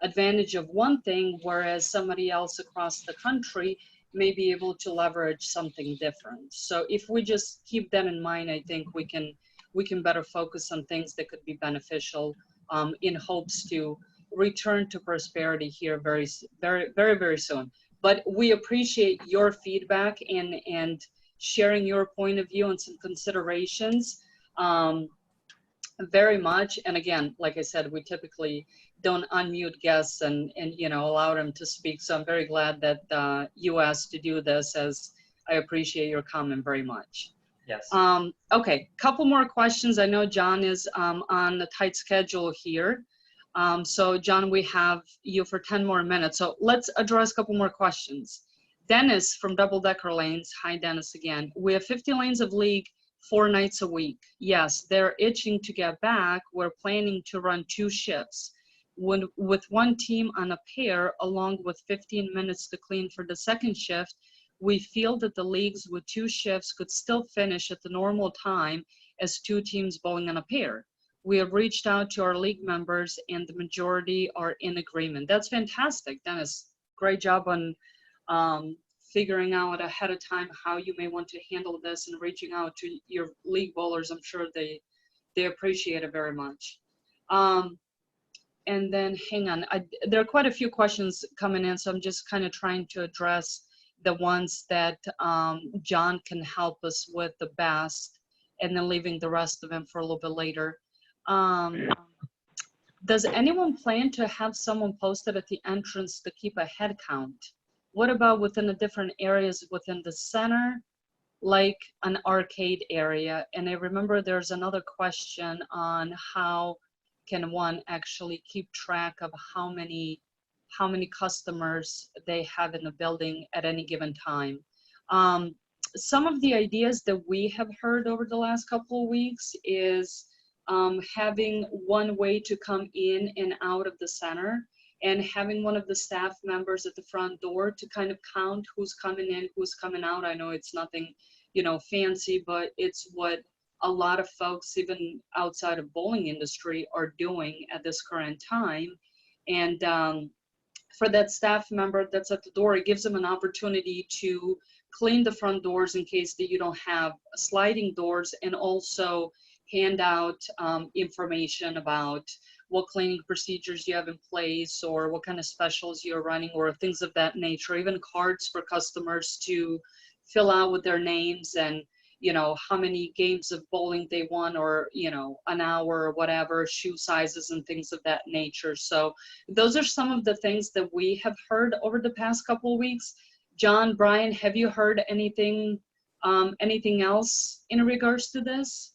advantage of one thing, whereas somebody else across the country may be able to leverage something different. So if we just keep that in mind, I think we can better focus on things that could be beneficial in hopes to return to prosperity here very, very soon. But we appreciate your feedback and sharing your point of view and some considerations very much. And again, like I said, we typically don't unmute guests and you know, allow them to speak. So I'm very glad that you asked to do this, as I appreciate your comment very much. Yes. Okay, couple more questions. I know John is on a tight schedule here. So John, we have you for 10 more minutes. So let's address a couple more questions. Dennis from Double Decker Lanes. Hi, Dennis again. We have 50 lanes of league 4 nights a week. Yes, they're itching to get back. We're planning to run 2 shifts. With one team on a pair, along with 15 minutes to clean for the second shift, we feel that the leagues with 2 shifts could still finish at the normal time as 2 teams bowling on a pair. We have reached out to our league members and the majority are in agreement. That's fantastic, Dennis. Great job on figuring out ahead of time how you may want to handle this and reaching out to your league bowlers. I'm sure they appreciate it very much. And then hang on, there are quite a few questions coming in, so I'm just kind of trying to address the ones that John can help us with the best, and then leaving the rest of them for a little bit later. Does anyone plan to have someone posted at the entrance to keep a head count? What about within the different areas within the center, like an arcade area? And I remember there's another question on how can one actually keep track of how many customers they have in the building at any given time. Some of the ideas that we have heard over the last couple of weeks is having one way to come in and out of the center, and having one of the staff members at the front door to kind of count who's coming in, who's coming out. I know it's nothing, you know, fancy, but it's what a lot of folks, even outside of bowling industry, are doing at this current time. And for that staff member that's at the door, it gives them an opportunity to clean the front doors in case that you don't have sliding doors, and also hand out information about what cleaning procedures you have in place, or what kind of specials you're running, or things of that nature. Even cards for customers to fill out with their names and, you know, how many games of bowling they won, or, you know, an hour or whatever, shoe sizes and things of that nature. So those are some of the things that we have heard over the past couple of weeks. John, Brian, have you heard anything else in regards to this?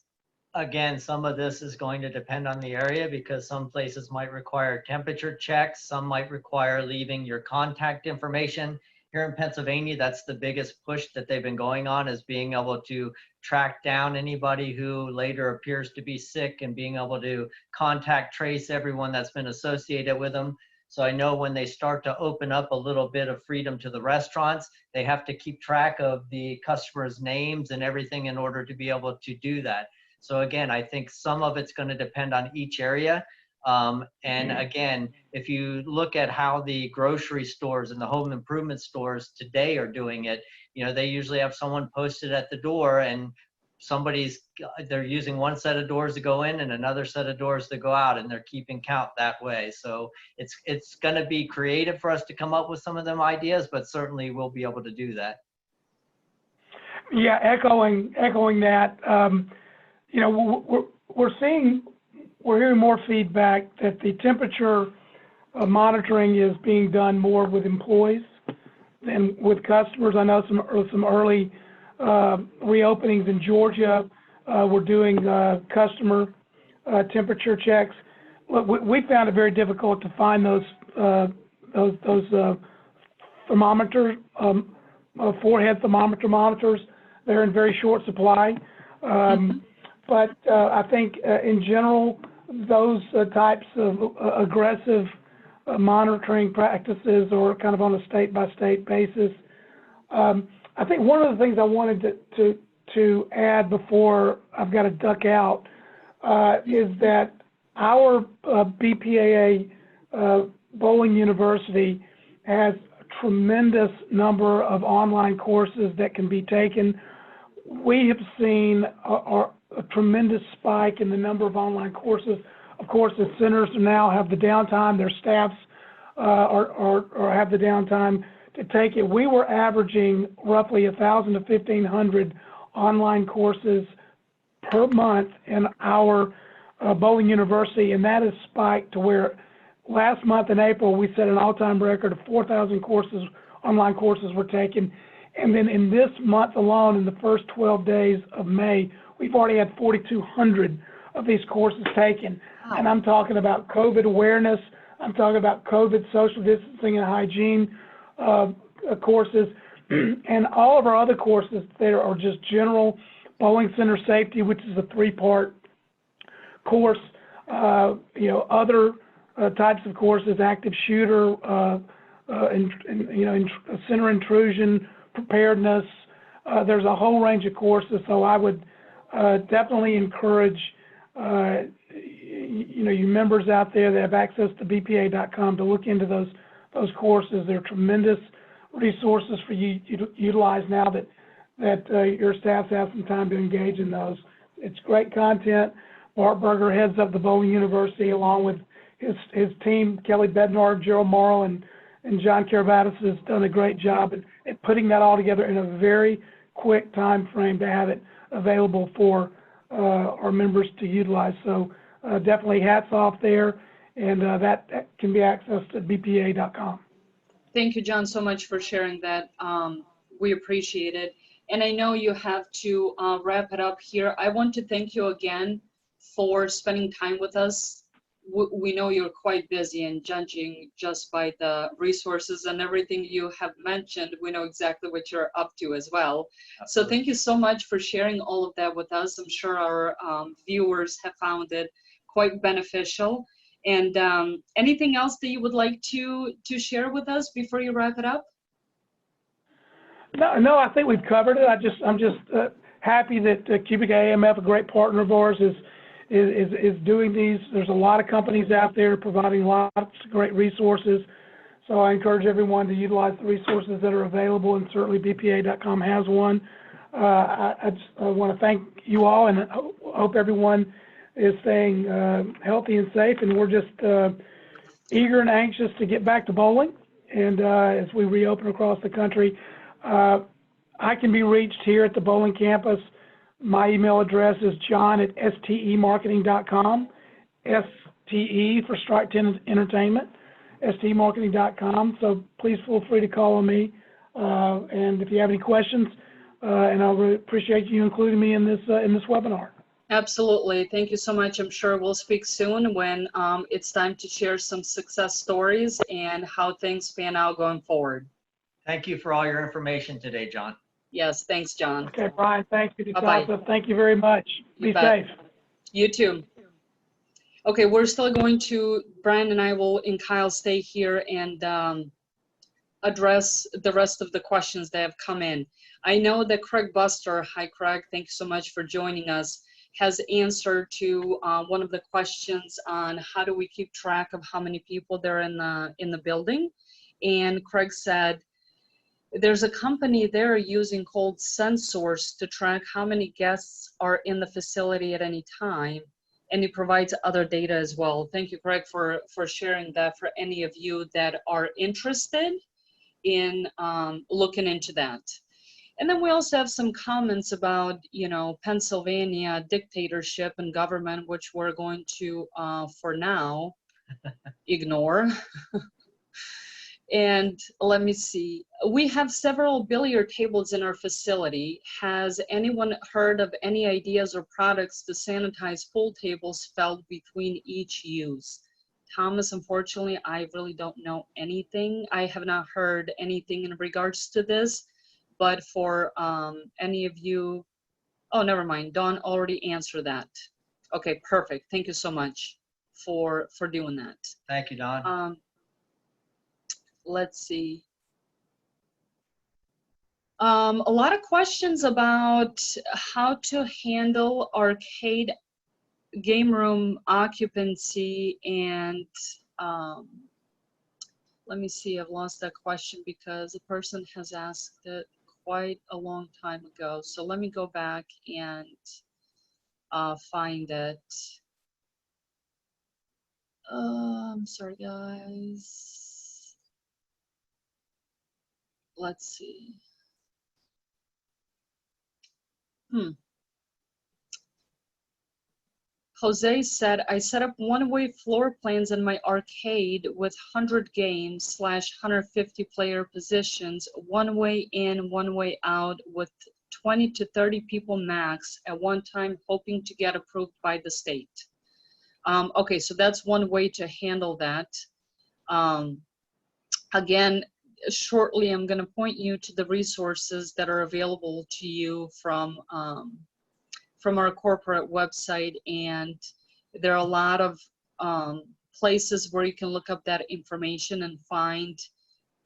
Again, some of this is going to depend on the area, because some places might require temperature checks. Some might require leaving your contact information here in Pennsylvania, that's the biggest push that they've been going on, is being able to track down anybody who later appears to be sick and being able to contact trace everyone that's been associated with them. So I know when they start to open up a little bit of freedom to the restaurants, they have to keep track of the customers' names and everything in order to be able to do that. So again, I think some of it's going to depend on each area. And again, if you look at how the grocery stores and the home improvement stores today are doing it, you know, they usually have someone posted at the door, and they're using one set of doors to go in and another set of doors to go out, and they're keeping count that way. So it's going to be creative for us to come up with some of them ideas, but certainly we'll be able to do that. Yeah, echoing that, you know, we're hearing more feedback that the temperature monitoring is being done more with employees than with customers. I know some early reopenings in Georgia. We're doing customer temperature checks. We found it very difficult to find those thermometers, forehead thermometer monitors. They're in very short supply. But I think in general, those types of aggressive monitoring practices, or kind of on a state-by-state basis. I think one of the things I wanted to add before I've got to duck out is that our BPAA Bowling University has a tremendous number of online courses that can be taken. We have seen a tremendous spike in the number of online courses. Of course, the centers now have the downtime, their staffs or have the downtime to take it. We were averaging roughly 1,000 to 1,500 online courses per month in our Bowling University, and that has spiked to where last month in April we set an all-time record of 4,000 online courses were taken. And then in this month alone, in the first 12 days of May, we've already had 4,200 of these courses taken. Wow. And I'm talking about COVID awareness. I'm talking about COVID social distancing and hygiene courses. And all of our other courses there are just general bowling center safety, which is a 3-part course. You know, other types of courses, active shooter, center intrusion, preparedness. There's a whole range of courses, so I would definitely encourage you members out there that have access to BPA.com to look into those courses. They're tremendous resources for you to utilize now that your staff have some time to engage in those. It's great content. Bart Berger heads up the Bowling University along with his team. Kelly Bednar, Gerald Morrow, and John Caravatas has done a great job at putting that all together in a very quick time frame to have it available for our members to utilize. So definitely hats off there, and that can be accessed at bpa.com. Thank you, John, so much for sharing that. We appreciate it. And I know you have to wrap it up here. I want to thank you again for spending time with us. We know you're quite busy, and judging just by the resources and everything you have mentioned, we know exactly what you're up to as well. Absolutely. So thank you so much for sharing all of that with us. I'm sure our viewers have found it quite beneficial. And anything else that you would like to share with us before you wrap it up? No, I think we've covered it. I'm just happy that Cubic AMF, a great partner of ours, is doing these. There's a lot of companies out there providing lots of great resources. So I encourage everyone to utilize the resources that are available, and certainly BPA.com has one. I want to thank you all, and hope everyone is staying healthy and safe. And we're just eager and anxious to get back to bowling. And as we reopen across the country, I can be reached here at the bowling campus. My email address is john@stemarketing.com, STE for Strike 10 Entertainment, stemarketing.com. So please feel free to call on me. And if you have any questions, and I really appreciate you including me in this webinar. Absolutely. Thank you so much. I'm sure we'll speak soon when it's time to share some success stories and how things pan out going forward. Thank you for all your information today, John. Yes, thanks, John. Okay, Brian, thank you, Bye-bye. Natasha. Thank you very much. You Be bet. safe. You too. Okay, we're still going to, Brian and I will, and Kyle, stay here and address the rest of the questions that have come in. I know that Craig Buster, hi Craig, thank you so much for joining us, has answered to one of the questions on how do we keep track of how many people there are in the building. And Craig said, there's a company there using called Sensors to track how many guests are in the facility at any time, and it provides other data as well. Thank you, Craig, for sharing that for any of you that are interested in looking into that. And then we also have some comments about, you know, Pennsylvania dictatorship and government, which we're going to, for now, ignore. And let me see, we have several billiard tables in our facility. Has anyone heard of any ideas or products to sanitize pool tables filled between each use? Thomas, unfortunately, I really don't know anything. I have not heard anything in regards to this, but for any of you, oh, never mind, Dawn already answered that. Okay, perfect. Thank you so much for doing that. Thank you, Don. Let's see. A lot of questions about how to handle arcade game room occupancy, and let me see, I've lost that question because the person has asked it quite a long time ago. So let me go back and find it. I'm sorry, guys. Let's see. Jose said, I set up one-way floor plans in my arcade with 100 games / 150 player positions, one way in, one way out, with 20 to 30 people max at one time, hoping to get approved by the state. Okay, so that's one way to handle that. Again, shortly, I'm going to point you to the resources that are available to you from our corporate website, and there are a lot of places where you can look up that information and find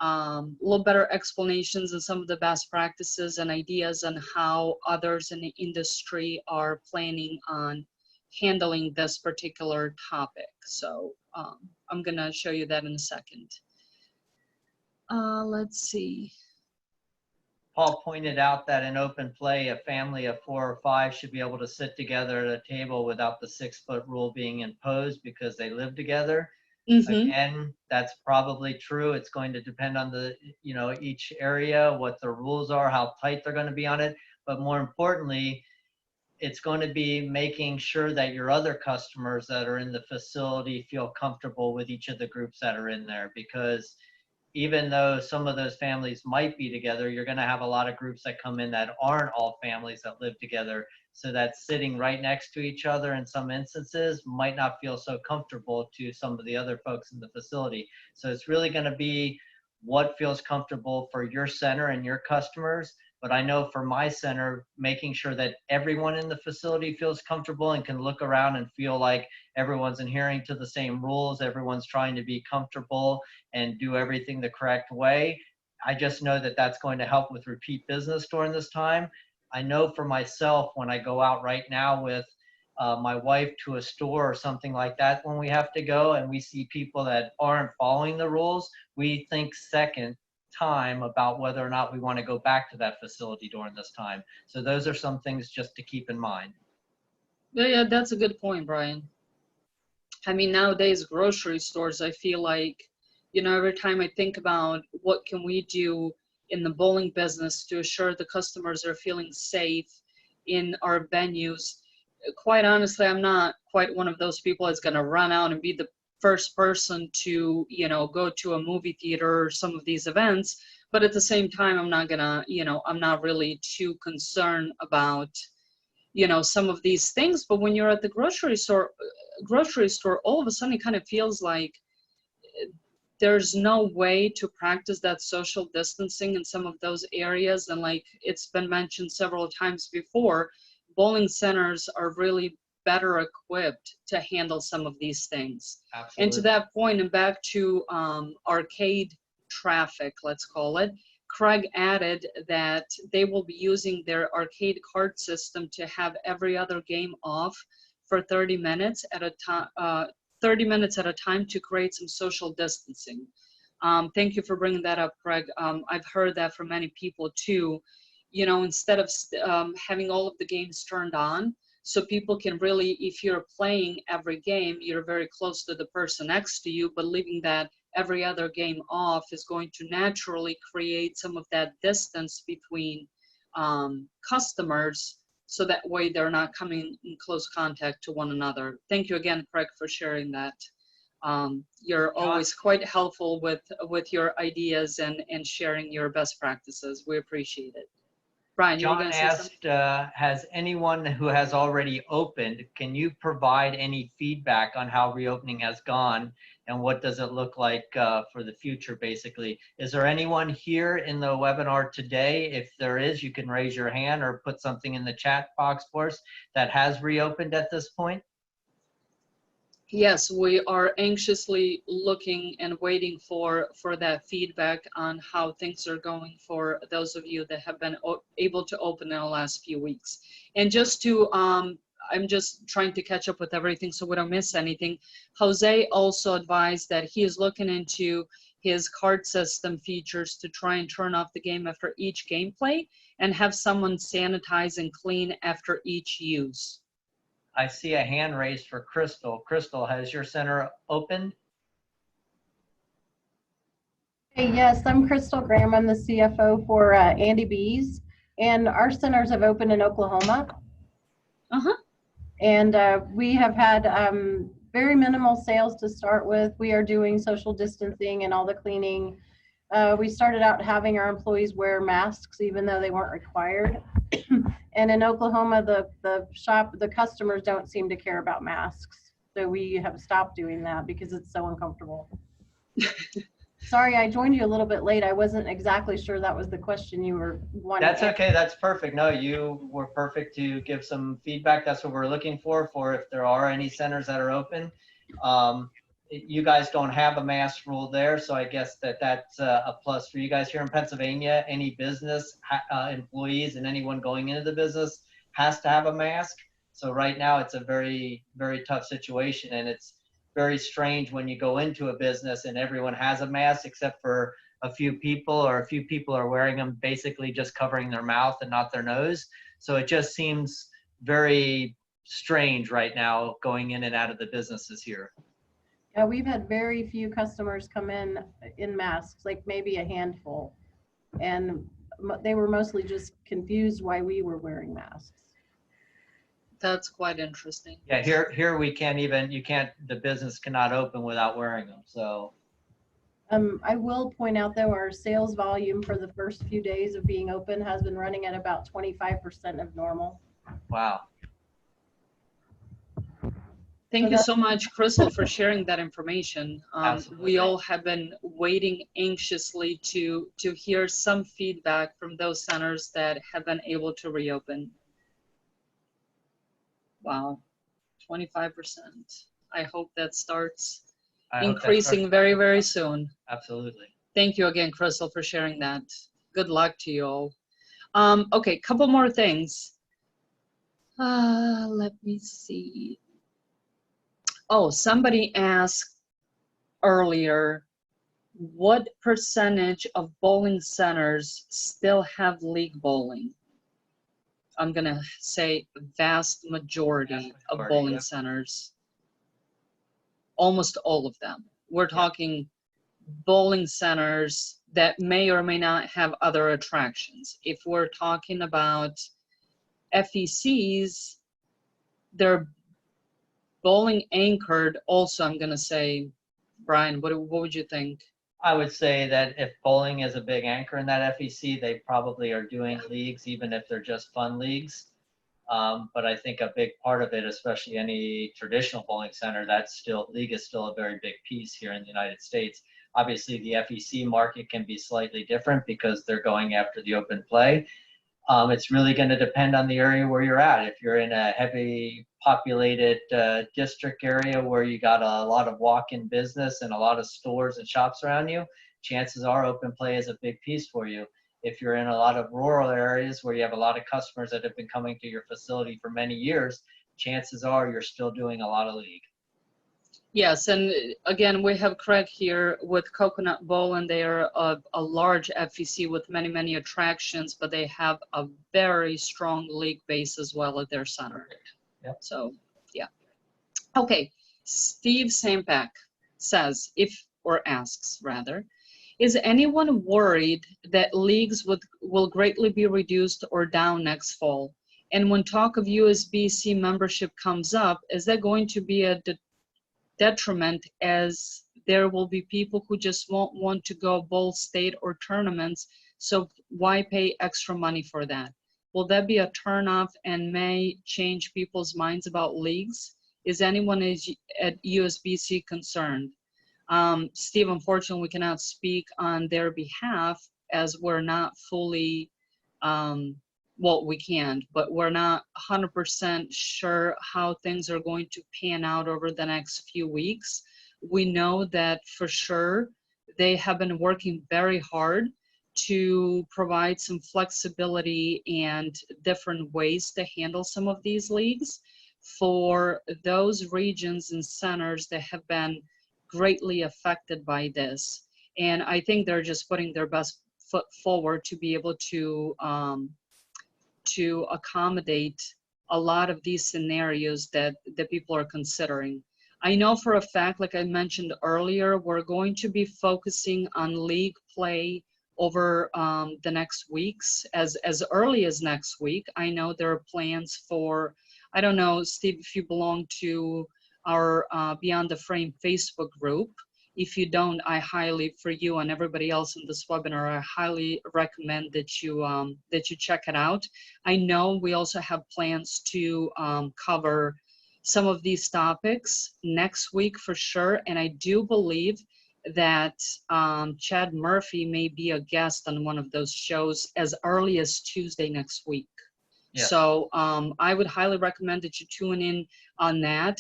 a little better explanations and some of the best practices and ideas on how others in the industry are planning on handling this particular topic. So I'm going to show you that in a second. Let's see. Paul pointed out that in open play, a family of 4 or 5 should be able to sit together at a table without the 6-foot rule being imposed because they live together. Again, that's probably true. It's going to depend on the, you know, each area, what the rules are, how tight they're going to be on it. But more importantly, it's going to be making sure that your other customers that are in the facility feel comfortable with each of the groups that are in there, because even though some of those families might be together, you're going to have a lot of groups that come in that aren't all families that live together. So that sitting right next to each other in some instances might not feel so comfortable to some of the other folks in the facility. So it's really going to be what feels comfortable for your center and your customers. But I know for my center, making sure that everyone in the facility feels comfortable and can look around and feel like everyone's adhering to the same rules, everyone's trying to be comfortable and do everything the correct way. I just know that that's going to help with repeat business during this time. I know for myself, when I go out right now with my wife to a store or something like that, when we have to go and we see people that aren't following the rules, we think second time about whether or not we want to go back to that facility during this time. So those are some things just to keep in mind. Yeah, that's a good point, Brian. I mean, nowadays, grocery stores, I feel like, you know, every time I think about what can we do in the bowling business to assure the customers are feeling safe in our venues, quite honestly, I'm not quite one of those people that's going to run out and be the first person to, you know, go to a movie theater or some of these events. But at the same time, I'm not gonna, you know, I'm not really too concerned about, you know, some of these things. But when you're at the grocery store, all of a sudden it kind of feels like there's no way to practice that social distancing in some of those areas. And like it's been mentioned several times before, bowling centers are really better equipped to handle some of these things. Absolutely. And to that point, and back to arcade traffic, let's call it, Craig added that they will be using their arcade card system to have every other game off for 30 minutes at a time. 30 minutes at a time to create some social distancing. Thank you for bringing that up, Craig. I've heard that from many people too. You know, instead of having all of the games turned on, so people can really, if you're playing every game, you're very close to the person next to you, but leaving that every other game off is going to naturally create some of that distance between customers, so that way they're not coming in close contact to one another. Thank you again, Craig, for sharing that. You're always quite helpful with your ideas and sharing your best practices. We appreciate it. Brian, you were John going to say something? asked, has anyone who has already opened, can you provide any feedback on how reopening has gone and what does it look like for the future, basically? Is there anyone here in the webinar today? If there is, you can raise your hand or put something in the chat box for us that has reopened at this point. Yes, we are anxiously looking and waiting for that feedback on how things are going for those of you that have been able to open in the last few weeks. And just to, I'm just trying to catch up with everything so we don't miss anything. Jose also advised that he is looking into his card system features to try and turn off the game after each gameplay and have someone sanitize and clean after each use. I see a hand raised for Crystal. Crystal, has your center opened? Hey, yes, I'm Crystal Graham. I'm the CFO for Andy B's, and our centers have opened in Oklahoma. And we have had very minimal sales to start with. We are doing social distancing and all the cleaning. We started out having our employees wear masks even though they weren't required. And in Oklahoma, the customers don't seem to care about masks. So we have stopped doing that because it's so uncomfortable. Sorry, I joined you a little bit late. I wasn't exactly sure that was the question you were wanting. That's okay. That's perfect. No, you were perfect to give some feedback. That's what we're looking for if there are any centers that are open. You guys don't have a mask rule there, so I guess that's a plus for you guys here in Pennsylvania. Any business employees and anyone going into the business has to have a mask. So right now it's a very, very tough situation, and it's very strange when you go into a business and everyone has a mask except for a few people, or a few people are wearing them basically just covering their mouth and not their nose. So it just seems very strange right now going in and out of the businesses here. Yeah, we've had very few customers come in masks, like maybe a handful. And they were mostly just confused why we were wearing masks. That's quite interesting. Yeah, here we can't even, the business cannot open without wearing them, so. I will point out though, our sales volume for the first few days of being open has been running at about 25% of normal. Wow. Thank you so much, Crystal, for sharing that information. Absolutely. We all have been waiting anxiously to hear some feedback from those centers that have been able to reopen. Wow, 25%. I hope that starts increasing very, very soon. Absolutely. Thank you again, Crystal, for sharing that. Good luck to you all. Okay, couple more things. Let me see. Oh, somebody asked earlier, what percentage of bowling centers still have league bowling? I'm gonna say vast majority of bowling yep. centers. Almost all of them. We're talking bowling centers that may or may not have other attractions. If we're talking about FECs, they're bowling anchored also. I'm gonna say, Brian, what would you think? I would say that if bowling is a big anchor in that FEC, they probably are doing leagues, even if they're just fun leagues. But I think a big part of it, especially any traditional bowling center, league is still a very big piece here in the United States. Obviously, the FEC market can be slightly different because they're going after the open play. It's really going to depend on the area where you're at. If you're in a heavy populated district area where you got a lot of walk-in business and a lot of stores and shops around you, chances are open play is a big piece for you. If you're in a lot of rural areas where you have a lot of customers that have been coming to your facility for many years, chances are you're still doing a lot of league. Yes, and again, we have Craig here with Coconut Bowl, and they are a large FEC with many, many attractions, but they have a very strong league base as well at their center. Yep. So, yeah. Okay, Steve Sampak says, asks rather, is anyone worried that leagues will greatly be reduced or down next fall? And when talk of USBC membership comes up, is that going to be a detriment, as there will be people who just won't want to go bowl, state, or tournaments, so why pay extra money for that? Will that be a turnoff and may change people's minds about leagues? Is anyone at USBC concerned? Steve, unfortunately, we cannot speak on their behalf as we're not fully, well, we can, but we're not 100% sure how things are going to pan out over the next few weeks. We know that for sure they have been working very hard to provide some flexibility and different ways to handle some of these leagues for those regions and centers that have been greatly affected by this. And I think they're just putting their best foot forward to be able to accommodate a lot of these scenarios that people are considering. I know for a fact, like I mentioned earlier, we're going to be focusing on league play over the next weeks, as early as next week. I know there are plans for, I don't know, Steve, if you belong to our Beyond the Frame Facebook group. If you don't, I highly, for you and everybody else in this webinar, I highly recommend that you check it out. I know we also have plans to cover some of these topics next week for sure, and I do believe that Chad Murphy may be a guest on one of those shows as early as Tuesday next week. Yes. So I would highly recommend that you tune in on that.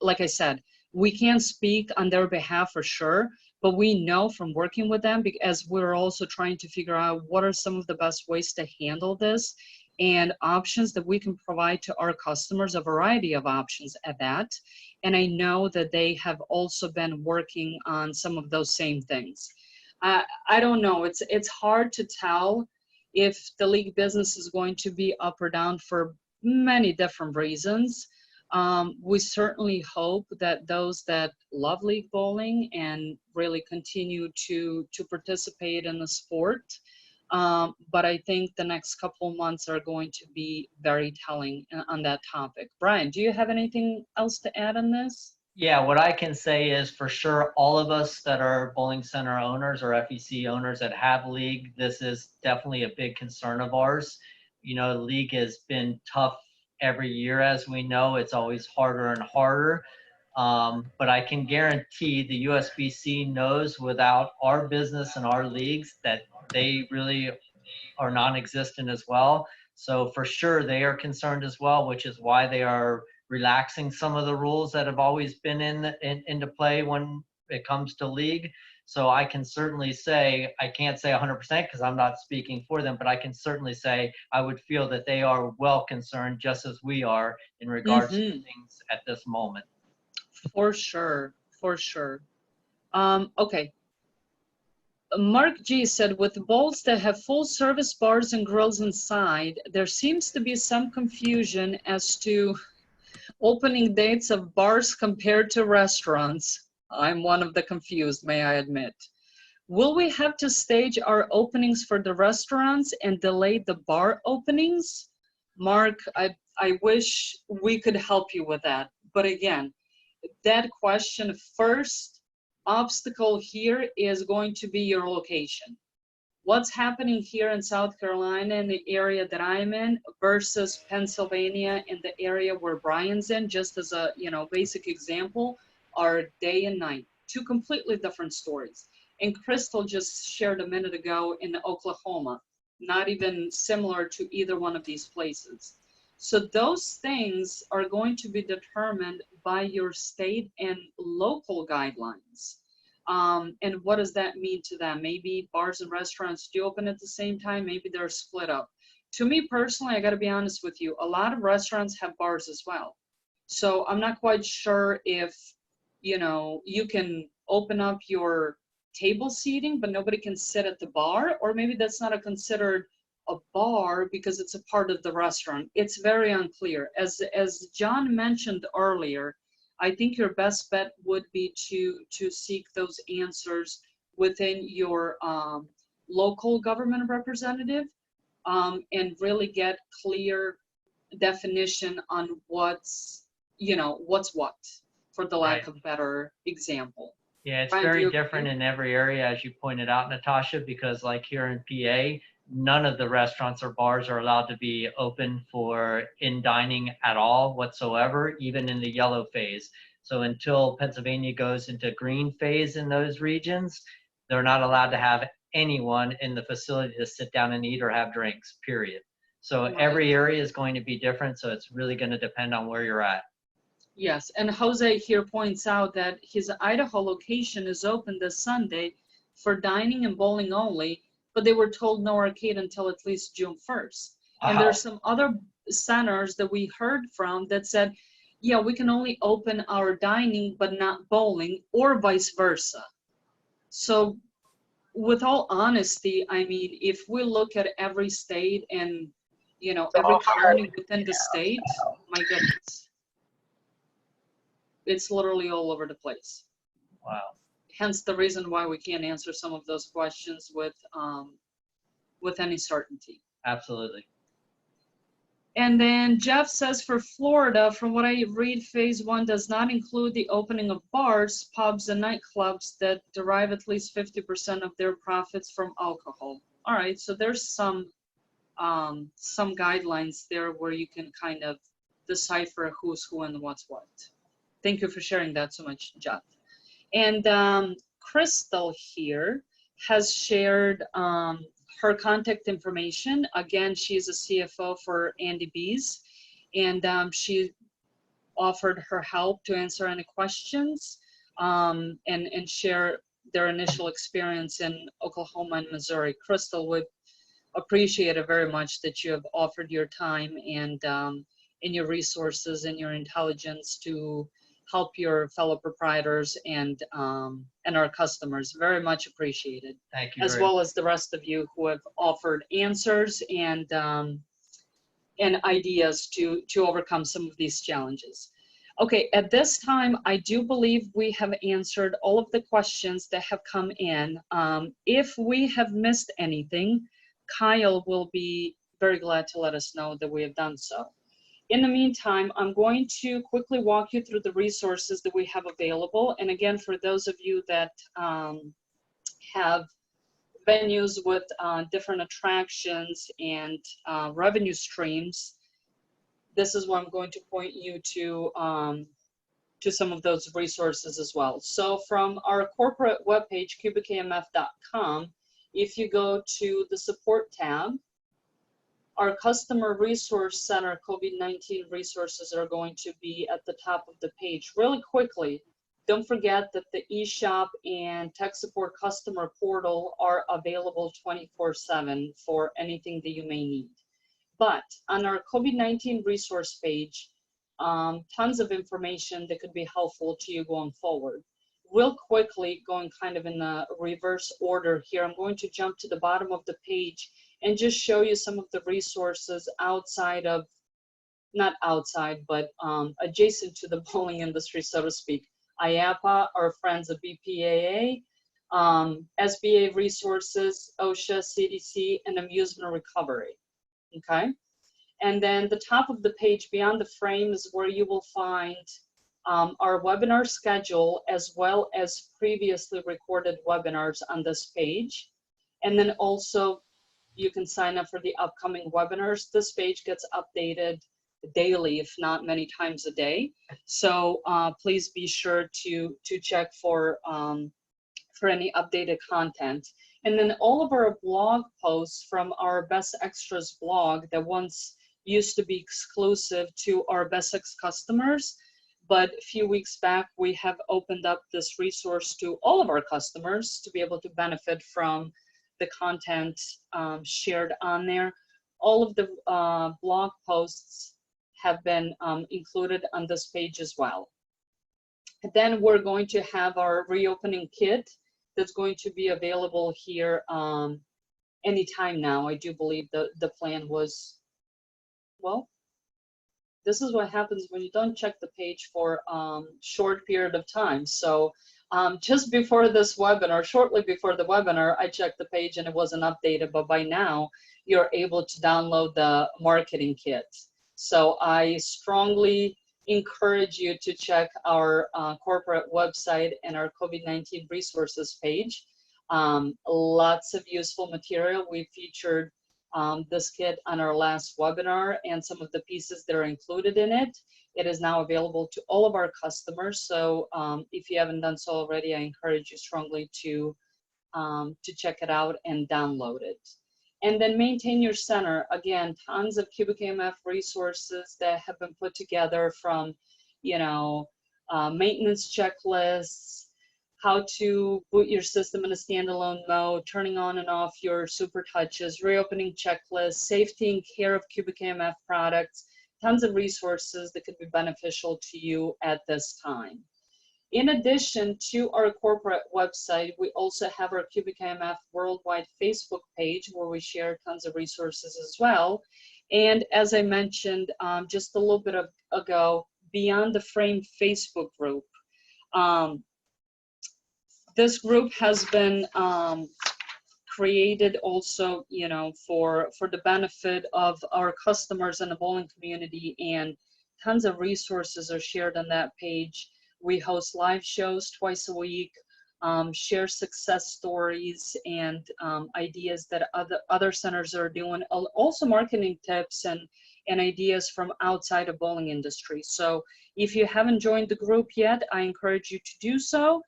Like I said, we can't speak on their behalf for sure, but we know from working with them, because we're also trying to figure out what are some of the best ways to handle this and options that we can provide to our customers, a variety of options at that. And I know that they have also been working on some of those same things. I don't know, it's hard to tell if the league business is going to be up or down for many different reasons. We certainly hope that those that love league bowling and really continue to participate in the sport, but I think the next couple of months are going to be very telling on that topic. Brian, do you have anything else to add on this? Yeah, what I can say is for sure, all of us that are bowling center owners or FEC owners that have league, this is definitely a big concern of ours. You know, league has been tough every year, as we know. It's always harder and harder. But I can guarantee the USBC knows without our business and our leagues that they really are non-existent as well. So for sure they are concerned as well, which is why they are relaxing some of the rules that have always been into play when it comes to league. So I can certainly say, I can't say 100% because I'm not speaking for them, but I can certainly say I would feel that they are well concerned, just as we are, in regards to things at this moment. For sure, for sure. Okay. Mark G said, with bowls that have full service bars and grills inside, there seems to be some confusion as to opening dates of bars compared to restaurants. I'm one of the confused, may I admit. Will we have to stage our openings for the restaurants and delay the bar openings? Mark, I wish we could help you with that. But again, that question, first obstacle here is going to be your location. What's happening here in South Carolina, in the area that I'm in, versus Pennsylvania in the area where Brian's in, just as a basic example, are day and night. Two completely different stories. And Crystal just shared a minute ago in Oklahoma, not even similar to either one of these places. So those things are going to be determined by your state and local guidelines. And what does that mean to them? Maybe bars and restaurants do open at the same time, maybe they're split up. To me personally, I gotta be honest with you, a lot of restaurants have bars as well. So I'm not quite sure if, you know, you can open up your table seating, but nobody can sit at the bar, or maybe that's not considered a bar because it's a part of the restaurant. It's very unclear. As John mentioned earlier, I think your best bet would be to seek those answers within your local government representative, and really get clear definition on what's, you know, what's what, for the lack of better example. Yeah, it's Brian, do very you different agree? in every area, as you pointed out, Natasha, because like here in PA, none of the restaurants or bars are allowed to be open for in dining at all whatsoever, even in the yellow phase. So until Pennsylvania goes into green phase in those regions, they're not allowed to have anyone in the facility to sit down and eat or have drinks, period. So Right. every area is going to be different. So it's really going to depend on where you're at. Yes, and Jose here points out that his Idaho location is open this Sunday for dining and bowling only, but they were told no arcade until at least June 1st. And Wow. there's some other centers that we heard from that said, yeah, we can only open our dining but not bowling, or vice versa. So with all honesty, I mean, if we look at every state and, you know, every county within the state, my goodness, it's literally all over the place. Wow. Hence the reason why we can't answer some of those questions with any certainty. Absolutely. And then Jeff says for Florida, from what I read, phase 1 does not include the opening of bars, pubs, and nightclubs that derive at least 50% of their profits from alcohol. All right, so there's some guidelines there where you can kind of decipher who's who and what's what. Thank you for sharing that so much, Jeff. And Crystal here has shared her contact information. Again, she's a CFO for Andy B's, and she offered her help to answer any questions and share their initial experience in Oklahoma and Missouri. Crystal, would appreciate it very much that you have offered your time and your resources and your intelligence to help your fellow proprietors and our customers. Very much appreciated. Thank you. As well as the rest of you who have offered answers and ideas to overcome some of these challenges. Okay, at this time, I do believe we have answered all of the questions that have come in. If we have missed anything, Kyle will be very glad to let us know that we have done so. In the meantime, I'm going to quickly walk you through the resources that we have available. And again, for those of you that have venues with different attractions and revenue streams, this is where I'm going to point you to some of those resources as well. So from our corporate webpage, cubic-amf.com, if you go to the support tab, our Customer Resource Center COVID-19 resources are going to be at the top of the page. Really quickly, don't forget that the eShop and tech support customer portal are available 24/7 for anything that you may need. But on our COVID-19 resource page, tons of information that could be helpful to you going forward. Real quickly, going kind of in the reverse order here, I'm going to jump to the bottom of the page and just show you some of the resources outside of, not outside, but adjacent to the bowling industry, so to speak. IAAPA, our friends at BPAA, SBA resources, OSHA, CDC, and amusement recovery, okay? And then the top of the page beyond the frame is where you will find our webinar schedule, as well as previously recorded webinars on this page. And then also you can sign up for the upcoming webinars. This page gets updated daily, if not many times a day. So please be sure to check for for any updated content. And then all of our blog posts from our Best Extras blog that once used to be exclusive to our Best Ex customers, but a few weeks back, we have opened up this resource to all of our customers to be able to benefit from the content shared on there. All of the blog posts have been included on this page as well. And then we're going to have our reopening kit that's going to be available here anytime now. I do believe the plan was, well, this is what happens when you don't check the page for short period of time. So just before this webinar, shortly before the webinar, I checked the page and it wasn't updated, but by now you're able to download the marketing kit. So I strongly encourage you to check our corporate website and our COVID-19 resources page. Lots of useful material. We featured this kit on our last webinar and some of the pieces that are included in it. It is now available to all of our customers. So if you haven't done so already, I encourage you strongly to check it out and download it. And then maintain your center. Again, tons of CubicAMF resources that have been put together from, you know, maintenance checklists, how to boot your system in a standalone mode, turning on and off your super touches, reopening checklists, safety and care of CubicAMF products, tons of resources that could be beneficial to you at this time. In addition to our corporate website, we also have our CubicAMF Worldwide Facebook page where we share tons of resources as well. And as I mentioned just a little bit ago, Beyond the Frame Facebook group. This group has been created also, you know, for the benefit of our customers in the bowling community, and tons of resources are shared on that page. We host live shows twice a week, share success stories and ideas that other centers are doing, also marketing tips and ideas from outside of bowling industry. So if you haven't joined the group yet, I encourage you to do so.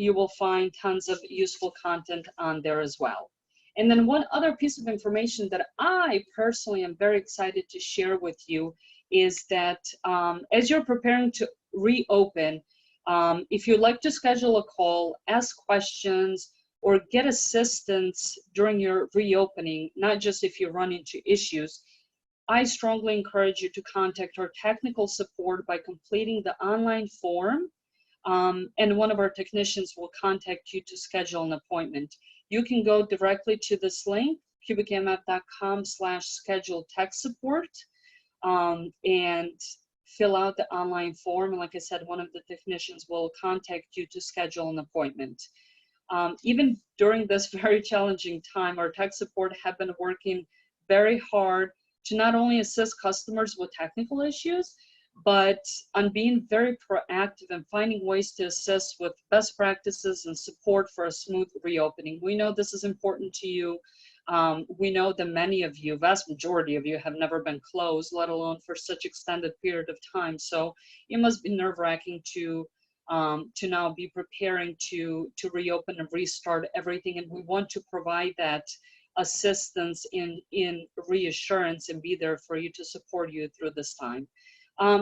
You will find tons of useful content on there as well. And then one other piece of information that I personally am very excited to share with you is that as you're preparing to reopen, if you'd like to schedule a call, ask questions, or get assistance during your reopening, not just if you run into issues, I strongly encourage you to contact our technical support by completing the online form. And one of our technicians will contact you to schedule an appointment. You can go directly to this link, cubicamf.com/schedule tech support, and fill out the online form. And like I said, one of the technicians will contact you to schedule an appointment. Even during this very challenging time, our tech support have been working very hard to not only assist customers with technical issues, but on being very proactive and finding ways to assist with best practices and support for a smooth reopening. We know this is important to you. We know that many of you, vast majority of you, have never been closed, let alone for such extended period of time. So it must be nerve-wracking to now be preparing to reopen and restart everything. And we want to provide that assistance in reassurance and be there for you to support you through this time.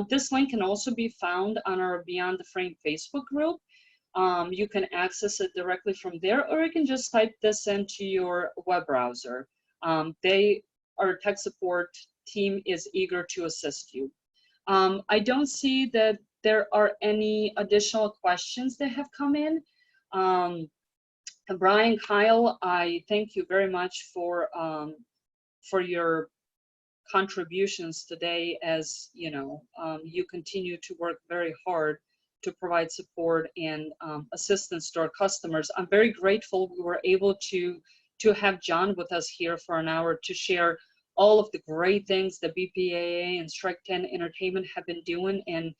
This link can also be found on our Beyond the Frame Facebook group. You can access it directly from there, or you can just type this into your web browser. Our tech support team is eager to assist you. I don't see that there are any additional questions that have come in. Brian, Kyle, I thank you very much for your contributions today, as you know, you continue to work very hard to provide support and assistance to our customers. I'm very grateful we were able to have John with us here for an hour to share all of the great things that BPAA and Strike 10 Entertainment have been doing and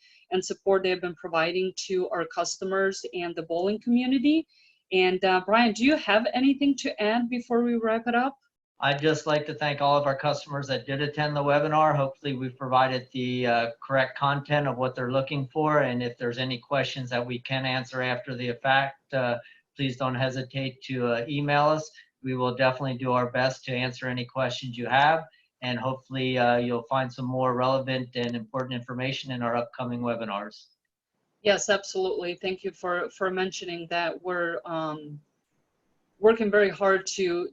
support they've been providing to our customers and the bowling community. And Brian, do you have anything to add before we wrap it up? I'd just like to thank all of our customers that did attend the webinar. Hopefully we've provided the correct content of what they're looking for. And if there's any questions that we can answer after the fact, please don't hesitate to email us. We will definitely do our best to answer any questions you have. And hopefully you'll find some more relevant and important information in our upcoming webinars. Yes, absolutely. Thank you for mentioning that. We're working very hard to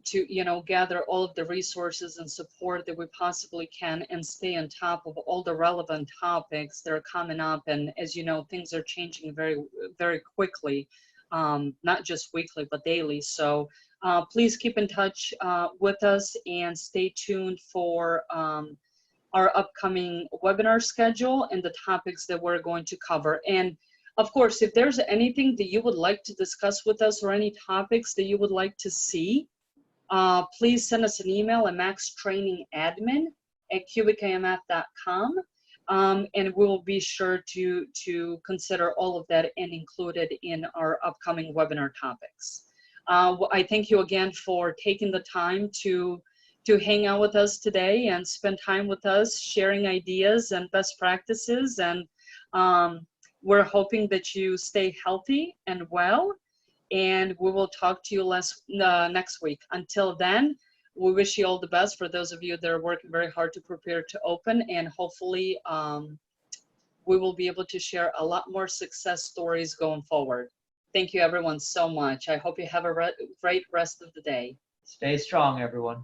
gather all of the resources and support that we possibly can and stay on top of all the relevant topics that are coming up. And as you know, things are changing very, very quickly, not just weekly, but daily. So please keep in touch with us and stay tuned for our upcoming webinar schedule and the topics that we're going to cover. And of course, if there's anything that you would like to discuss with us or any topics that you would like to see, please send us an email at maxtrainingadmin@cubic-amf.com, and we'll be sure to consider all of that and include it in our upcoming webinar topics. I thank you again for taking the time to hang out with us today and spend time with us, sharing ideas and best practices. And we're hoping that you stay healthy and well, and we will talk to you next week. Until then, we wish you all the best for those of you that are working very hard to prepare to open, and hopefully we will be able to share a lot more success stories going forward. Thank you everyone so much. I hope you have a great rest of the day. Stay strong, everyone.